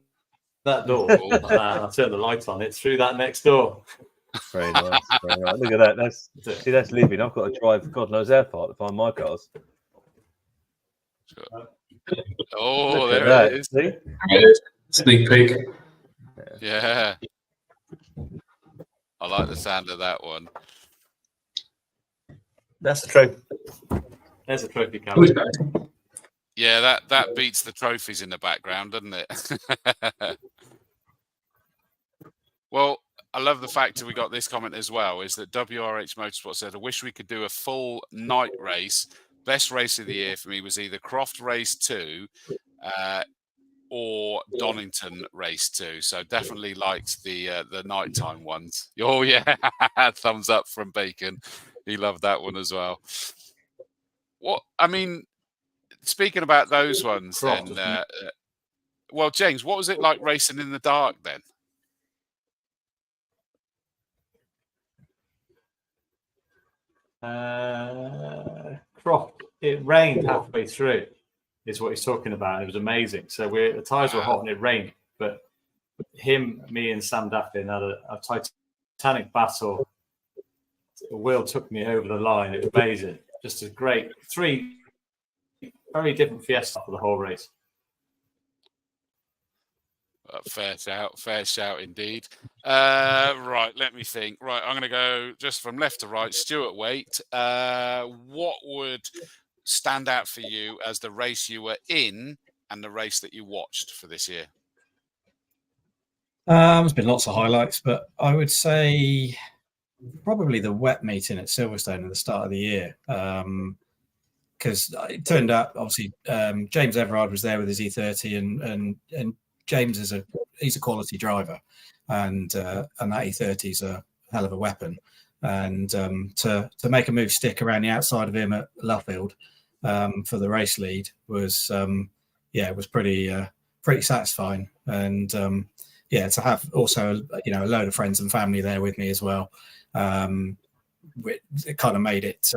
that door. I'll turn the light on. It's through that next door. Very nice. Very nice. Look at that. That's living. I've got to drive God knows how far to find my cars. Sure. Oh, Look there at it that, is. see? Sneak peek. Yeah. I like the sound of that one. That's the trophy. There's a trophy Who's card. that? Yeah, that beats the trophies in the background, doesn't it? Well, I love the fact that we got this comment as well, is that WRH Motorsport said, I wish we could do a full night race. Best race of the year for me was either Croft Race 2 or Donington Race 2. So definitely liked the nighttime ones. Oh, yeah. Thumbs up from Bacon. He loved that one as well. What, I mean, speaking about those ones, Croft, then, well, James, what was it like racing in the dark then? Croft, it rained halfway through, is what he's talking about. It was amazing. So the tyres were hot and it rained, but me and Sam Daffin had a titanic battle. Will took me over the line. It was amazing. Just a great 3 very different Fiesta for the whole race. Fair shout indeed. Right, let me think. Right, I'm going to go just from left to right. Stuart Waite, what would stand out for you as the race you were in and the race that you watched for this year? There's been lots of highlights, but I would say probably the wet meeting at Silverstone at the start of the year. Because it turned out, obviously, James Everard was there with his E30, and James he's a quality driver, and that E30 is a hell of a weapon. And to make a move stick around the outside of him at Luffield for the race lead was it was pretty satisfying. And to have also a load of friends and family there with me as well. It kind of made it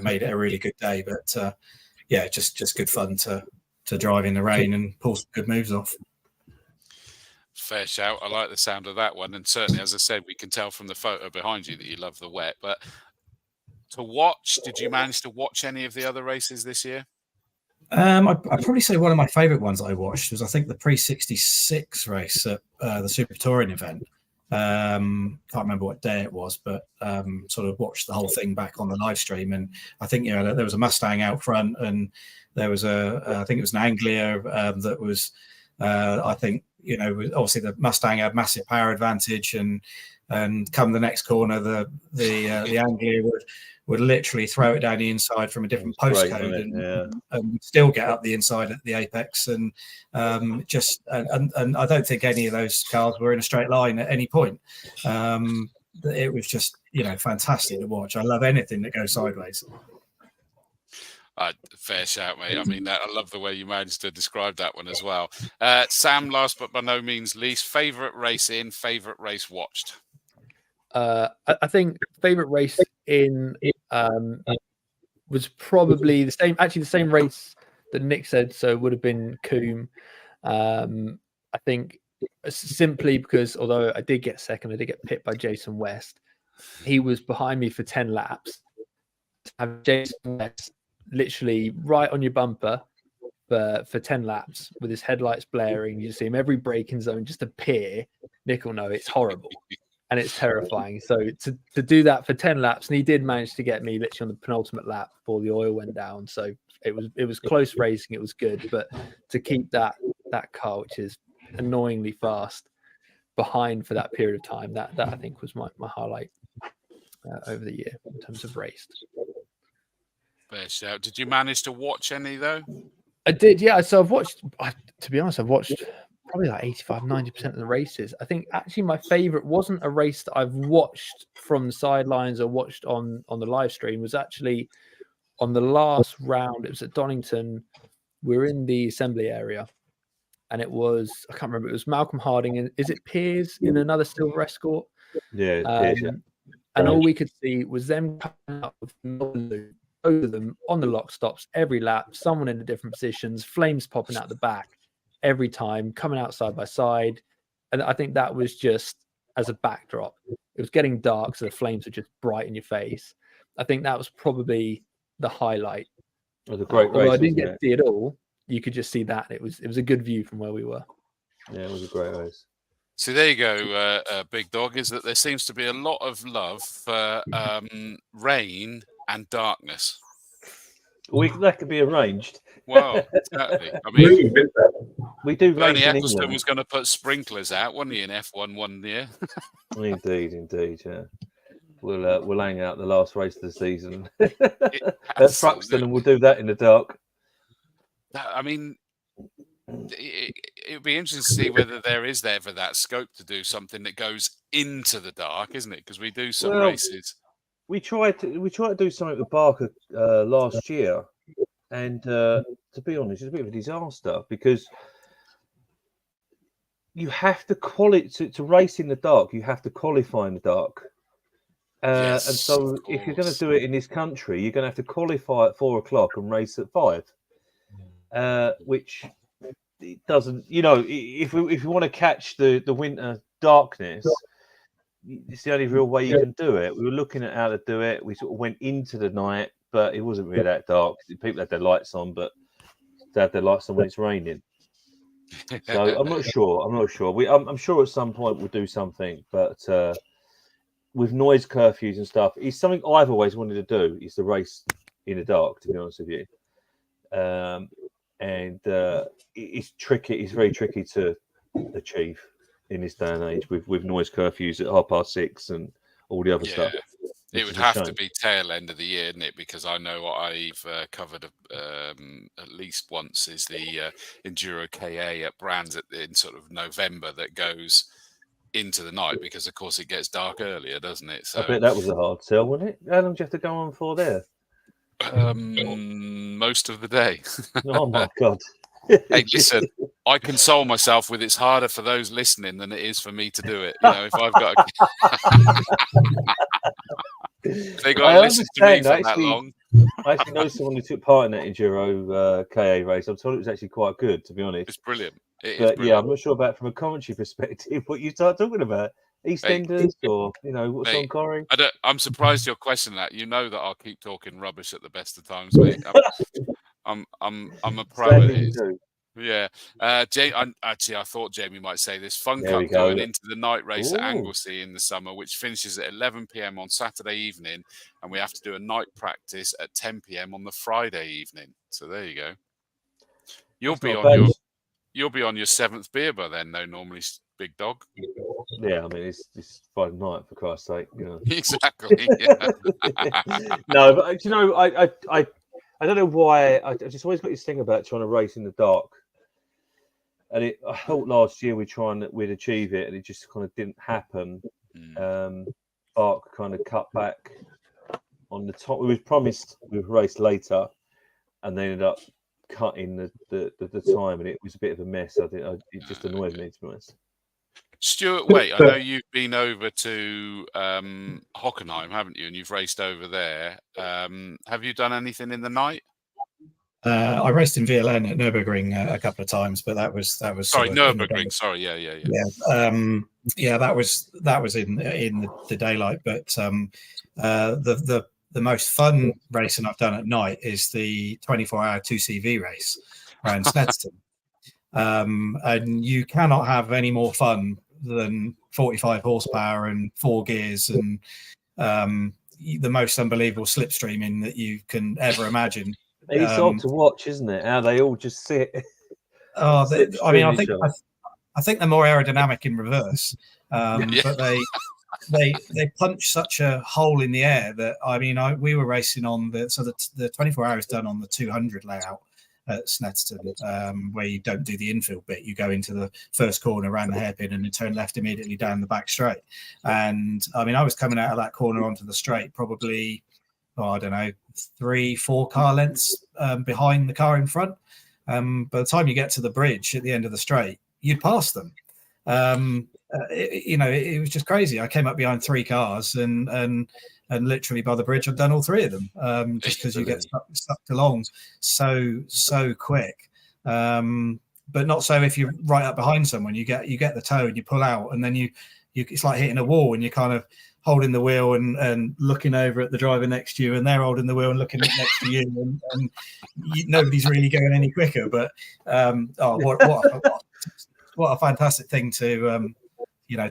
made it a really good day. But just good fun to drive in the rain and pull some good moves off. Fair shout. I like the sound of that one. And certainly, as I said, we can tell from the photo behind you that you love the wet. But to watch, did you manage to watch any of the other races this year? I'd probably say one of my favourite ones I watched was, I think, the Pre-66 race at the Super Touring event. Can't remember what day it was, but sort of watched the whole thing back on the live stream. And I think there was a Mustang out front, and there was I think it was an Anglia that was I think obviously the Mustang had massive power advantage, and come the next corner the Anglia would literally throw it down the inside from a different postcode and still get up the inside at the apex, and and I don't think any of those cars were in a straight line at any point. It was just fantastic to watch. I love anything that goes sideways. Fair shout, mate. I mean, I love the way you managed to describe that one as well. Sam, last but by no means least, favourite race in, favourite race watched? I think favourite race in was probably the same race that Nick said, so it would have been Coombe. I think simply because, although I did get second, I did get pipped by Jason West. He was behind me for 10 laps. To have Jason West literally right on your bumper for 10 laps with his headlights blaring, you see him every braking zone just appear. Nick will know it's horrible and it's terrifying. So to do that for 10 laps, and he did manage to get me literally on the penultimate lap before the oil went down. So it was close racing, it was good, but to keep that car, which is annoyingly fast, behind for that period of time, that I think was my highlight over the year in terms of race. Fair shout. Did you manage to watch any though? I did, yeah. So I've watched, to be honest, I've watched probably like 85-90% of the races. I think actually my favorite wasn't a race that I've watched from the sidelines or watched on the live stream. Was actually on the last round. It was at Donington. We were in the assembly area, and it was, I can't remember, it was Malcolm Harding and is it Piers in another silver Escort? Yeah, and all we could see was them coming up with both of them on the lock stops every lap, someone in the different positions, flames popping out the back every time, coming out side by side. And I think that was just as a backdrop. It was getting dark, so the flames were just bright in your face. I think that was probably the highlight. It was a great race. I didn't get to see it all. you could just see that. It was a good view from where we were. Yeah, it was a great race. So there you go, Big Dog, is that there seems to be a lot of love for rain and darkness. That could be arranged. Well, exactly. I mean, We do Bernie race in Eccleston England. was going to put sprinklers out, wasn't he, in F1 one year? Indeed, yeah. We'll hang out the last race of the season at Absolutely. Thruxton, and we'll do that in the dark. I mean, it would be interesting to see whether there is ever that scope to do something that goes into the dark, isn't it? Because we do some races. We tried to do something with Barker last year, and to be honest, it's a bit of a disaster because you have to to race in the dark. You have to qualify in the dark, Yes, and so of if you're going to course. do it in this country, you're going to have to qualify at 4 o'clock and race at 5, which it doesn't. You know, if you want to catch the winter darkness. It's the only real way you can do it. We were looking at how to do it. We sort of went into the night, but it wasn't really that dark. People had their lights on, but they had their lights on when it's raining. So I'm not sure. I'm sure at some point we'll do something, but with noise curfews and stuff, it's something I've always wanted to do. Is to race in the dark. To be honest with you, and it's tricky. It's very tricky to achieve in this day and age with noise curfews at 6:30 and all the other stuff. It would have to be tail end of the year, isn't it? Because I know what I've covered at least once is the Enduro KA at Brands in sort of November that goes into the night because, of course, it gets dark earlier, doesn't it? So I bet that was a hard sell, wasn't it? How long do you have to go on for there? most of the day. Oh my God. Hey, listen, I console myself with it's harder for those listening than it is for me to do it. You know, if I've got if they got to listen to me for that long. I actually know someone who took part in that Enduro KA race. I'm told it was actually quite good, to be honest. It's brilliant. Yeah, I'm not sure about from a commentary perspective what you start talking about. EastEnders or, you know, what's on Corrie? I'm surprised you're questioning that. You know that I'll keep talking rubbish at the best of times, mate. I'm a pro at it. Yeah. I thought Jamie might say this. Fun Cup going into the night race at Anglesey in the summer, which finishes at 11 p.m. on Saturday evening, and we have to do a night practice at 10 p.m. on the Friday evening. So there you go. You'll be on your 7th beer by then, though. Normally, Big Dog. Yeah, I mean it's Friday night, for Christ's sake. You know. Exactly. Yeah. No, but you know, I don't know why. I just always got this thing about trying to race in the dark. And I thought last year we'd achieve it, and it just kind of didn't happen. Bark kind of cut back on the top. We was promised we'd race later, and they ended up cutting the time, and it was a bit of a mess. I think it just annoyed me, to be honest. Stuart, wait, I know you've been over to Hockenheim, haven't you? And you've raced over there. Have you done anything in the night? I raced in VLN at Nürburgring a couple of times, but that was sorry, Nürburgring. Sorry, yeah. That was in the daylight. But the most fun racing I've done at night is the 24-hour 2CV race around Snetterton. And you cannot have any more fun than 45 horsepower and 4 gears and the most unbelievable slipstreaming that you can ever imagine. It's odd to watch, isn't it? How they all just sit. I think they're more aerodynamic in reverse, but they punch such a hole in the air that we were racing on the 24 hours done on the 200 layout at Snetterton, where you don't do the infield bit. You go into the first corner around the hairpin and you turn left immediately down the back straight. And I was coming out of that corner onto the straight probably, 3-4 car lengths behind the car in front. By the time you get to the bridge at the end of the straight, you'd pass them. It was just crazy. I came up behind 3 cars and literally by the bridge, I've done all 3 of them, just because you get sucked along so quick. But not so if you're right up behind someone. You get the toe and you pull out, and then it's like hitting a wall, and you kind of holding the wheel and looking over at the driver next to you, and they're holding the wheel and looking next to you, and nobody's really going any quicker. But what a fantastic thing to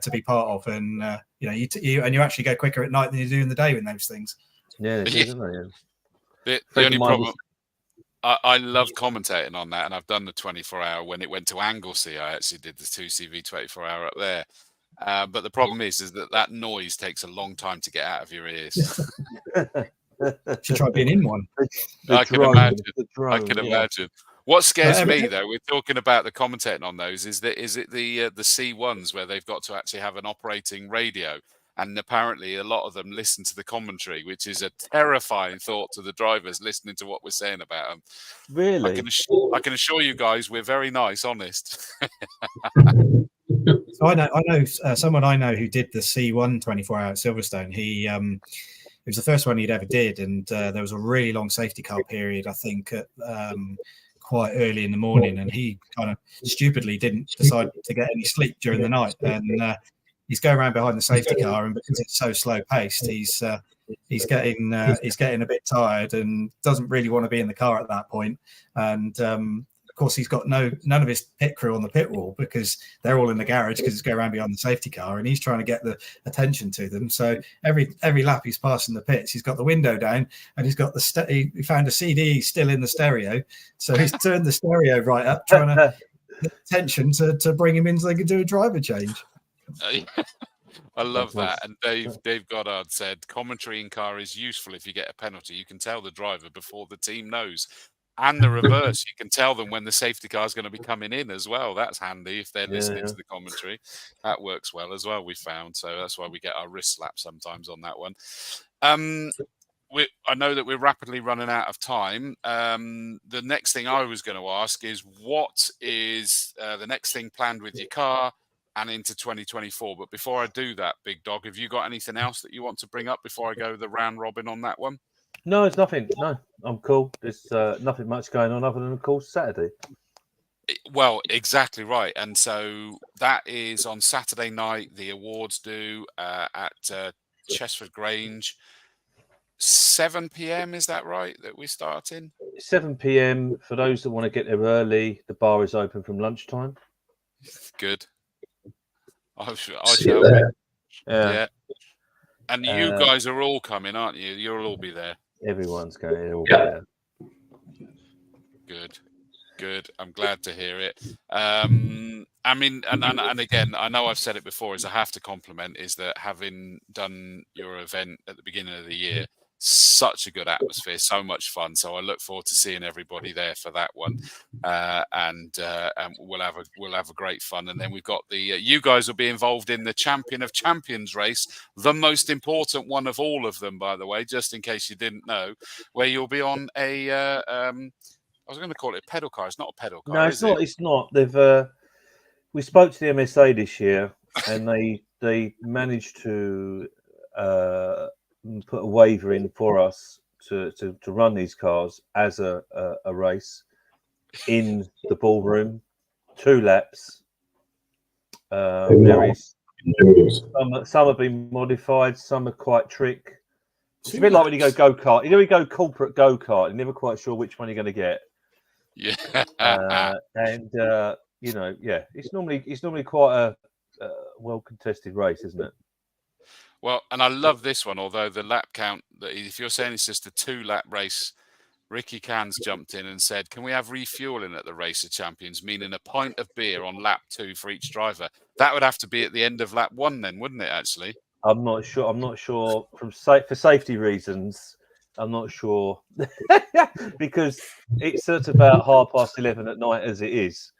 to be part of, and you actually go quicker at night than you do in the day with those things. Yeah, they do, don't they? The only problem, I love commentating on that, and I've done the 24-hour. When it went to Anglesey, I actually did the 2CV 24-hour up there. But the problem is that noise takes a long time to get out of your ears. Should try being in one. I can imagine. What scares me, though, we're talking about the commentating on those, is it the C1s where they've got to actually have an operating radio, and apparently a lot of them listen to the commentary, which is a terrifying thought to the drivers listening to what we're saying about them. Really? I can assure you guys, we're very nice, honest. So I know someone I know who did the C1 24-hour at Silverstone. It was the first one he'd ever did, and there was a really long safety car period, I think, at quite early in the morning, and he kind of stupidly didn't decide to get any sleep during the night, and he's going around behind the safety car, and because it's so slow paced, he's getting a bit tired and doesn't really want to be in the car at that point. And of course, he's got none of his pit crew on the pit wall because they're all in the garage because he's going around behind the safety car, and he's trying to get the attention to them. So every lap he's passing the pits, he's got the window down, and he's got he found a CD still in the stereo, so he's turned the stereo right up, trying to get attention to bring him in so they can do a driver change. I love that. And Dave Goddard said, commentary in car is useful if you get a penalty. You can tell the driver before the team knows. And the reverse, you can tell them when the safety car is going to be coming in as well. That's handy if they're listening to the commentary. That works well as well, we found. So that's why we get our wrist slapped sometimes on that one. I know that we're rapidly running out of time. The next thing I was going to ask is, what is the next thing planned with your car and into 2024? But before I do that, Big Dog, have you got anything else that you want to bring up before I go the round robin on that one? No, it's nothing. No, I'm cool. There's nothing much going on other than, of course, Saturday. Well, exactly right. And so that is on Saturday night. The awards do at Chesford Grange. 7 p.m. Is that right? That we're starting? 7 p.m. For those that want to get there early, the bar is open from lunchtime. Good. I shall. Yeah. And you guys are all coming, aren't you? You'll all be there. Everyone's going. Be there. Good. I'm glad to hear it. I mean, and again, I know I've said it before, is I have to compliment, is that having done your event at the beginning of the year, such a good atmosphere, so much fun. So I look forward to seeing everybody there for that one, and we'll have a great fun. And then we've got you guys will be involved in the Champion of Champions race, the most important one of all of them, by the way, just in case you didn't know, where you'll be on a I was going to call it a pedal car. It's not a pedal car. No, it's not. It's not. We spoke to the MSA this year, and they managed to put a waiver in for us to run these cars as a race in the ballroom, 2 laps. Some have been modified, some are quite trick. It's a bit like when you go kart. You go corporate go kart. You're never quite sure which one you're going to get. Yeah, it's normally quite a well contested race, isn't it? Well, and I love this one, although the lap count, if you're saying it's just a 2-lap race, Ricky Cans jumped in and said, can we have refueling at the Race of Champions, meaning a pint of beer on lap 2 for each driver? That would have to be at the end of lap 1 then, wouldn't it, actually? I'm not sure for safety reasons. I'm not sure because it's at about 11:30 at night as it is.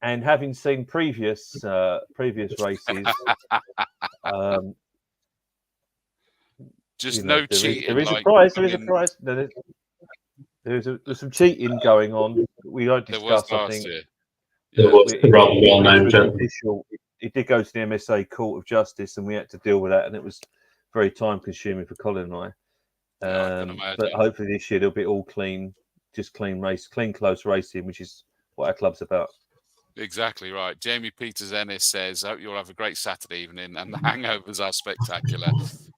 And having seen previous races, just no cheating. There is a prize. There is a prize. There's some cheating going on. We don't discuss. I think there was rather well known. It did go to the MSA Court of Justice, and we had to deal with that, and it was very time consuming for Colin and I. But hopefully this year it'll be all clean, just clean race, clean close racing, which is what our club's about. Exactly right. Jamie Peters Ennis says, hope you'll have a great Saturday evening and the hangovers are spectacular.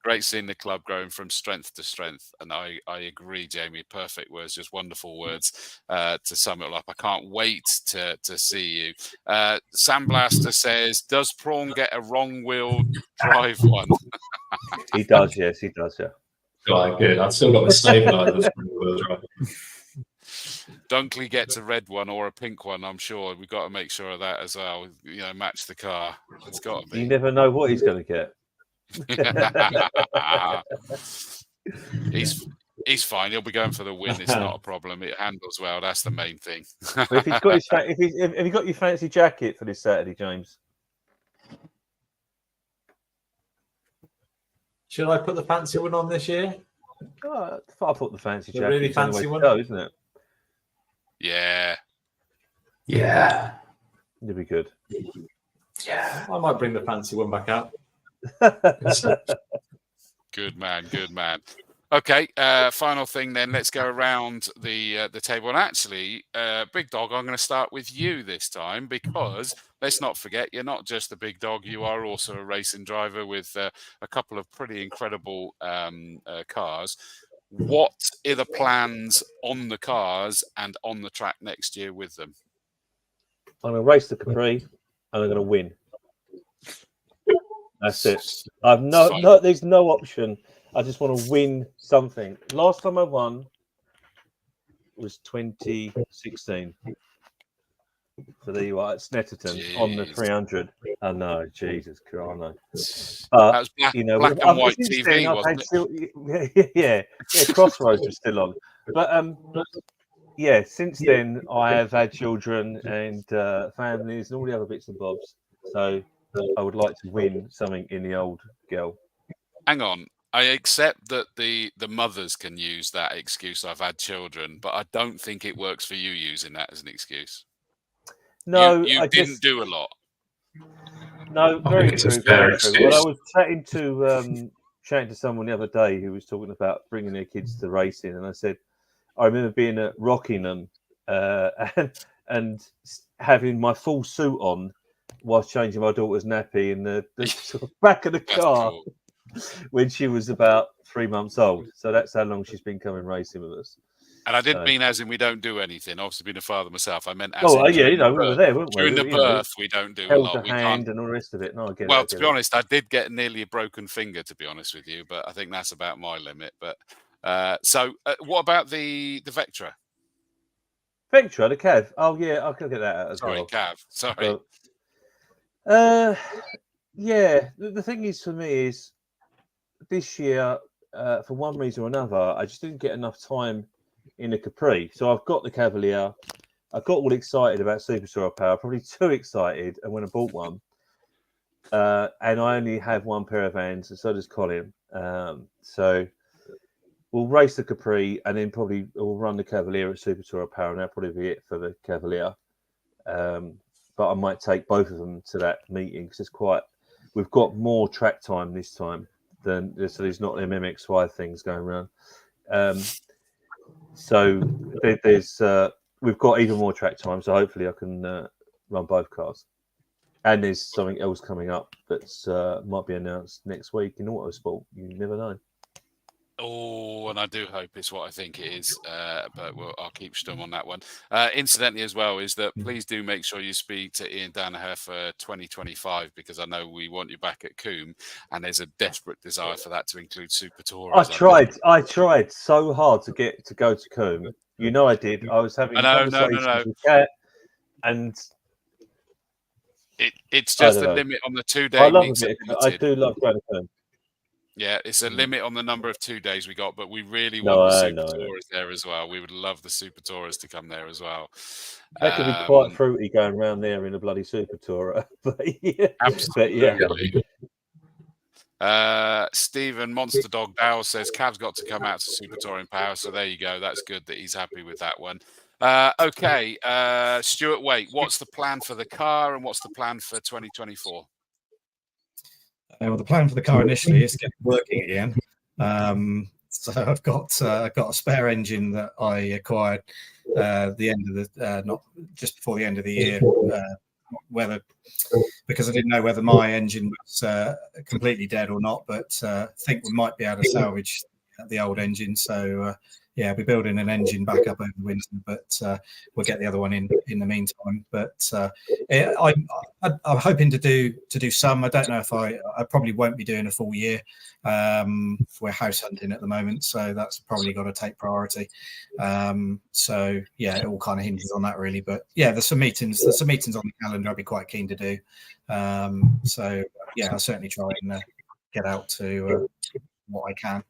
Great seeing the club growing from strength to strength. And I agree, Jamie. Perfect words, just wonderful words to sum it all up. I can't wait to see you. Sam Blaster says, does Prawn get a wrong wheel drive one? He does, yes, he does, yeah. Right, good. I've still got my stabilisers from the wheel drive. Dunkley gets a red one or a pink one, I'm sure. We've got to make sure of that as well. You know, match the car. It's got to be. You never know what he's going to get. He's fine. He'll be going for the win. It's not a problem. It handles well. That's the main thing. But if he's got his have you got your fancy jacket for this Saturday, James? Should I put the fancy one on this year? Oh, I put the fancy The jacket. really It's the only fancy way to one? go, isn't it? Yeah. Yeah. It'll be good. Yeah. I might bring the fancy one back out. Good man. Good man. Okay. Final thing then. Let's go around the table. And actually, Big Dog, I'm going to start with you this time because let's not forget, you're not just a big dog. You are also a racing driver with a couple of pretty incredible cars. What are the plans on the cars and on the track next year with them? I'm going to race the Capri and I'm going to win. That's it. I've there's no option. I just want to win something. Last time I won was 2016. So there you are at Snetterton on the 300. I know, Jesus Christ, I know. That was black and white since TV, then, wasn't it? yeah, Crossroads was still on. But yeah, since then I have had children and families and all the other bits and bobs. So I would like to win something in the old girl. Hang on. I accept that the mothers can use that excuse, I've had children, but I don't think it works for you using that as an excuse. No, you didn't do a lot. No, very true. Very true. Excuse. Well, I was chatting to someone the other day who was talking about bringing their kids to racing, and I said, I remember being at Rockingham and having my full suit on whilst changing my daughter's nappy in the sort of back of the car Cool. when she was about 3 months old. So that's how long she's been coming racing with us. And I didn't mean as in we don't do anything. Obviously, being a father myself, I meant as Oh, in yeah, during the we were birth. there, weren't we? During the You know, birth, we don't do a held lot. the We hand can't. and all the rest of it. No, I get Well, it. to be honest, I did get nearly a broken finger, to be honest with you, but I think that's about my limit. But so, what about the Vectra? Vectra, the Cav. Oh, yeah, I could get that out as Sorry, well. Cav. Sorry. So, yeah, the thing is for me is this year, for one reason or another, I just didn't get enough time in the Capri. So I've got the Cavalier. I got all excited about Super Tourer Power, probably too excited, and when I bought one. And I only have one pair of hands, and so does Colin. So we'll race the Capri, and then probably we'll run the Cavalier at Super Tourer Power, and that'll probably be it for the Cavalier. But I might take both of them to that meeting because we've got more track time this time than so there's not them MX5 things going around. So we've got even more track time, so hopefully I can run both cars. And there's something else coming up that's might be announced next week in Autosport. You never know. Oh, and I do hope it's what I think it is, but I'll keep stum on that one. Incidentally, as well, is that please do make sure you speak to Ian Danaher for 2025 because I know we want you back at Coombe, and there's a desperate desire for that to include Super Tourers. I tried so hard to go to Coombe. You know, I did. I was having conversations with Kat, and it's just a limit on the 2-day. I love it. I do love going to Coombe. Yeah, it's a limit on the number of 2 days we got, but we really want the Super Tourers there as well. We would love the Super Tourers to come there as well. That could be quite fruity going around there in a bloody Super Tourer. But yeah, absolutely. Stephen Monster Dog Dawes says Cav's got to come out to Super Touring Power, so there you go. That's good that he's happy with that one. Okay, Stuart Caie, what's the plan for the car and what's the plan for 2024? Well, the plan for the car initially is to get it working again. So I've got a spare engine that I acquired the end of the not just before the end of the year whether, because I didn't know whether my engine was completely dead or not, but I think we might be able to salvage the old engine. So yeah, we're building an engine back up over the winter, but we'll get the other one in the meantime. But I'm hoping to do some. I don't know if I probably won't be doing a full year. We're house hunting at the moment, so that's probably got to take priority. So yeah, it all kind of hinges on that really. But yeah, there's some meetings on the calendar I'd be quite keen to do. So yeah, I'll certainly try and get out to what I can.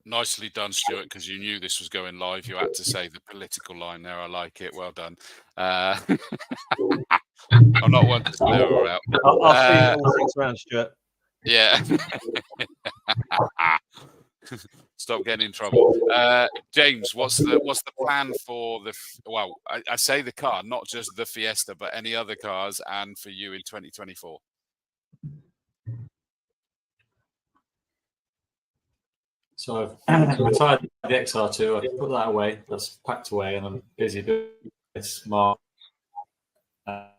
Nicely done, Stuart, because you knew this was going live. You had to say the political line there. I like it. Well done. I'm not one to slur her out. I'll see all things around, Stuart. Yeah. Stop getting in trouble. James, what's the plan for I say the car, not just the Fiesta, but any other cars, and for you in 2024? So I've retired the XR2. I've put that away. That's packed away, and I'm busy doing this mark. Oh,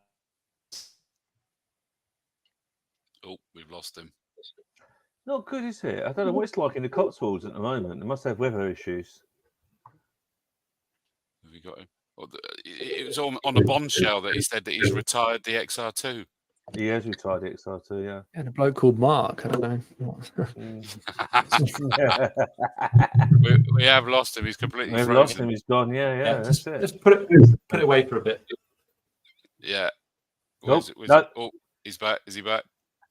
we've lost him. Not good, is it? I don't know what it's like in the Cotswolds at the moment. They must have weather issues. Have we got him? It was on a bombshell that he said that he's retired the XR2. He has retired the XR2, yeah. And a bloke called Mark. I don't know. we have lost him. He's completely We've frozen. lost him. He's gone. Yeah. That's it. Just put it away for a bit. Yeah. Nope. Oh, he's back. Is he back?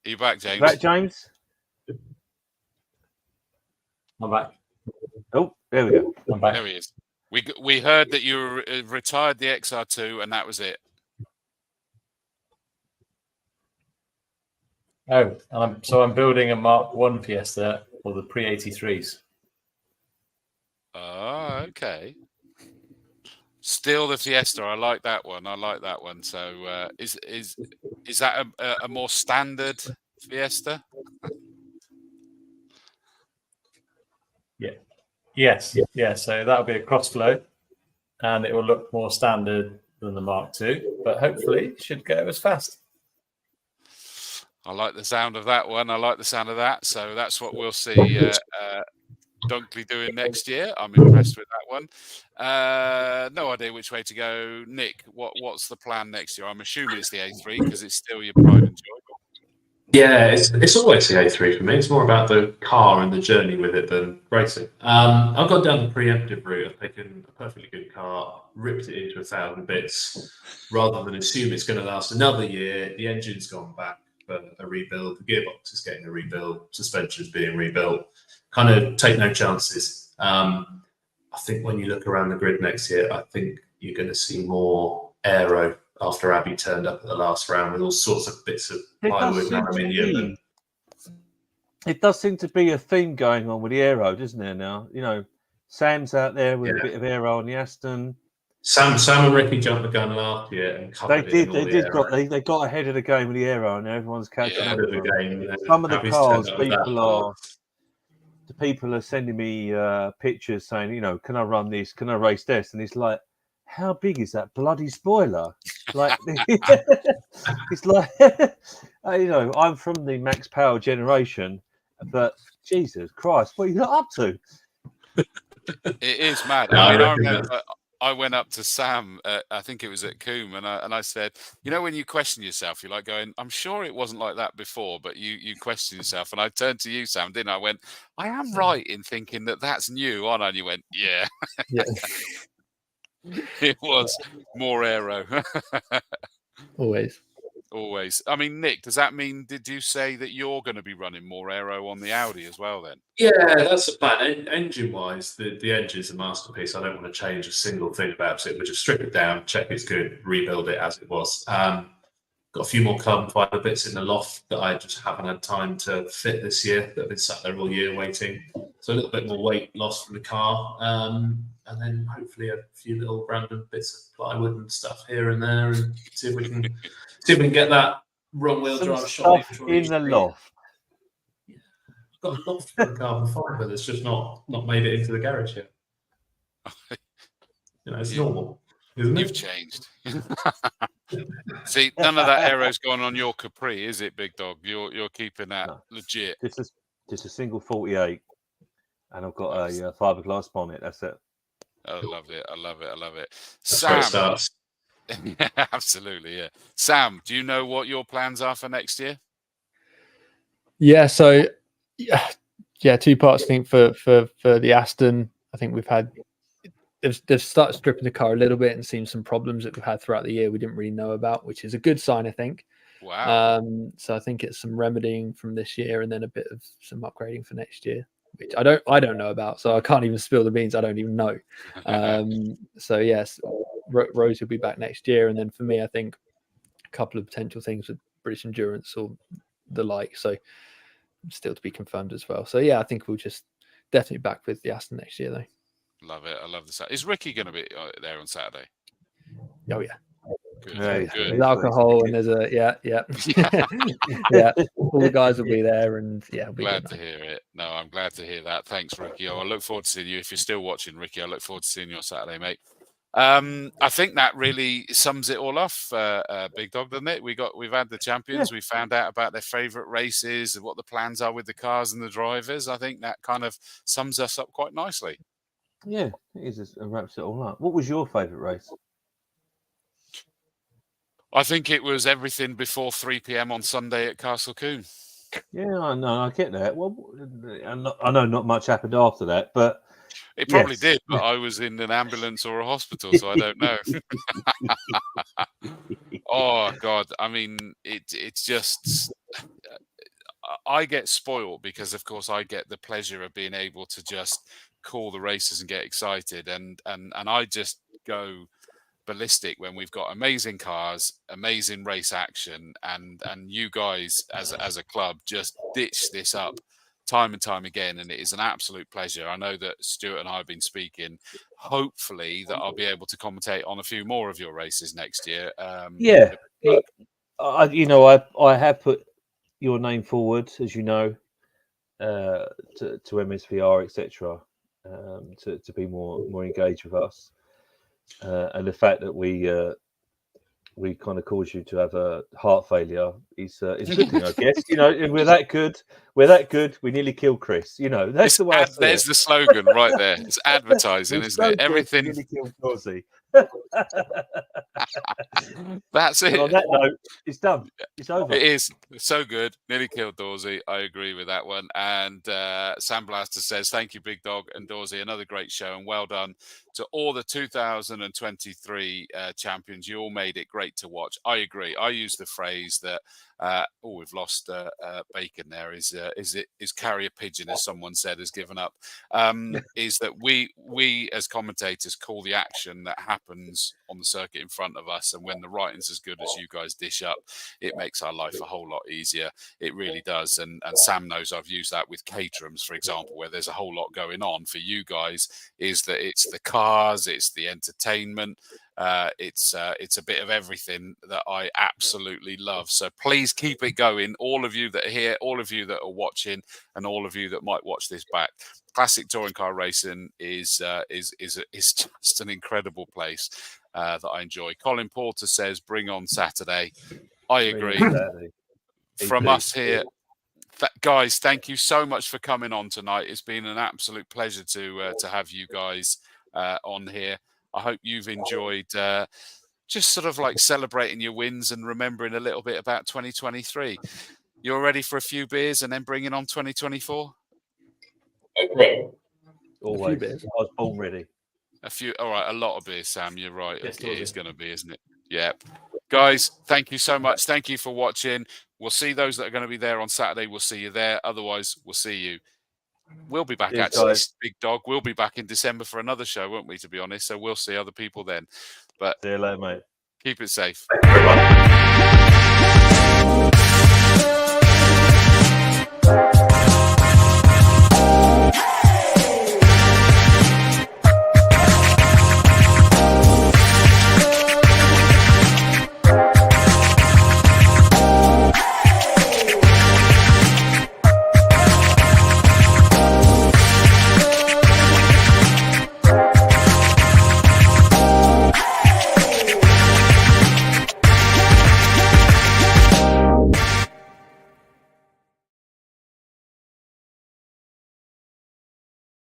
Are you back, James? Back, James? I'm back. Oh, there we go. I'm back. There he is. We heard that you retired the XR2, and that was it. Oh, and I'm building a Mark 1 Fiesta for the pre-83s. Oh, okay. Still the Fiesta. I like that one. So is that a more standard Fiesta? Yeah. Yes. Yeah. So that'll be a cross flow, and it will look more standard than the Mark II, but hopefully it should go as fast. I like the sound of that one. I like the sound of that. So that's what we'll see Dunkley doing next year. I'm impressed with that one. No idea which way to go. Nick, what's the plan next year? I'm assuming it's the A3 because it's still your pride and joy. Yeah, it's always the A3 for me. It's more about the car and the journey with it than racing. I've gone down the preemptive route. I've taken a perfectly good car, ripped it into 1,000 bits, rather than assume it's going to last another year. The engine's gone back for a rebuild. The gearbox is getting a rebuild. Suspension's being rebuilt. Kind of take no chances. I think when you look around the grid next year, I think you're going to see more aero after Abby turned up at the last round with all sorts of bits of plywood and aluminium. It does seem to be a theme going on with the aero, doesn't there now? You know, Sam's out there with a bit of aero on the Aston. Sam and Ricky jumped the gun last year and covered They got ahead of the game with the aero, and everyone's catching up. Ahead of the game. Some of the cars, people are sending me pictures saying, you know, can I run this? Can I race this? And it's like, how big is that bloody spoiler? Like, it's like, you know, I'm from the Max Power generation, but Jesus Christ, what are you up to? It is mad. I went up to Sam, I think it was at Coombe, and I said, you know, when you question yourself, you're like going, I'm sure it wasn't like that before, but you question yourself. And I turned to you, Sam, didn't I? I went, I am right in thinking that that's new, aren't I? And you went, yeah. It was more aero. Always. I mean, Nick, does that mean, did you say that you're going to be running more aero on the Audi as well then? Yeah, that's the plan. Engine-wise, the engine's a masterpiece. I don't want to change a single thing about it. We'll just strip it down, check it's good, rebuild it as it was. Got a few more carbon fibre bits in the loft that I just haven't had time to fit this year, that have been sat there all year waiting. So a little bit more weight lost from the car. And then hopefully a few little random bits of plywood and stuff here and there, and see if we can get that wrong wheel drive shot in the loft. Yeah. Got a loft for the carbon fibre that's just not made it into the garage yet. You know, it's normal, isn't it? You've changed. See, none of that aero's going on your Capri, is it, Big Dog? You're keeping that No. legit. Just a single 48, and I've got a fiberglass bonnet. That's it. I love it. I love it. I love it. That's where it Sam, starts. yeah, absolutely, yeah. Sam, do you know what your plans are for next year? Yeah, so yeah, two parts. I think for the Aston, I think they've started stripping the car a little bit and seen some problems that we've had throughout the year we didn't really know about, which is a good sign, I think. Wow. So I think it's some remedying from this year and then a bit of some upgrading for next year, which I don't know about, so I can't even spill the beans. I don't even know. So yes, Rose will be back next year, and then for me, I think a couple of potential things with British Endurance or the like. So still to be confirmed as well. So yeah, I think we'll just definitely back with the Aston next year though. Love it. I love the Saturday. Is Ricky going to be there on Saturday? Oh yeah. Good. Yeah, Good. There's alcohol and there's yeah. All the guys will be there, and yeah, it'll be Glad good, to hear it. No, I'm glad to hear that. Thanks, Ricky. I look forward to seeing you. If you're still watching, Ricky, I look forward to seeing you on Saturday, mate. I think that really sums it all off, Big Dog, doesn't it? We've had the champions. We found out about their favourite races and what the plans are with the cars and the drivers. I think that kind of sums us up quite nicely. Yeah, it is. It wraps it all up. What was your favourite race? I think it was everything before 3 p.m. on Sunday at Castle Coombe. Yeah, I know. I get that. Well, I know not much happened after that, but it probably yes. did. But I was in an ambulance or a hospital, so I don't know. Oh God! I mean, it's just I get spoiled because, of course, I get the pleasure of being able to just call the races and get excited, and I just go ballistic when we've got amazing cars, amazing race action, and you guys as a club just ditch this up time and time again, and it is an absolute pleasure. I know that Stuart and I have been speaking. Hopefully, that I'll be able to commentate on a few more of your races next year. Yeah, look, I have put your name forward, as you know, to MSVR, etc., to be more engaged with us. And the fact that we kind of caused you to have a heart failure is a good thing, I guess. We're that good. We nearly killed Chris. That's the way. There's the slogan right there. It's advertising, isn't it? Everything. Nearly killed Dawes. That's it. And on that note, it's done. It's over. It is so good. Nearly killed Dawsey. I agree with that one. And Sam Blaster says, thank you, Big Dog and Dawsey. Another great show, and well done to all the 2023 champions. You all made it great to watch. I agree. I use the phrase that we've lost Bacon there. Is carrier pigeon, as someone said, has given up. Is that we as commentators call the action that happens on the circuit in front of us, and when the writing's as good as you guys dish up, it makes our life a whole lot easier. It really does. And Sam knows I've used that with Caterhams, for example, where there's a whole lot going on. For you guys, is that it's the cars, it's the entertainment. It's a bit of everything that I absolutely love. So please keep it going. All of you that are here, all of you that are watching, and all of you that might watch this back. Classic touring car racing is just an incredible place that I enjoy. Colin Porter says, "Bring on Saturday." I agree. From us here. Guys, thank you so much for coming on tonight. It's been an absolute pleasure to have you guys on here. I hope you've enjoyed just sort of like celebrating your wins and remembering a little bit about 2023. You're ready for a few beers and then bringing on 2024? Always. I was born ready. A few. All right. A lot of beers, Sam. You're right. Yes, it is going to be, isn't it? Yeah. Guys, thank you so much. Thank you for watching. We'll see those that are going to be there on Saturday. We'll see you there. Otherwise, we'll see you. We'll be back, actually, Big Dog. We'll be back in December for another show, won't we, to be honest? So we'll see other people then. But see you later, mate. Keep it safe. Thank you, everyone.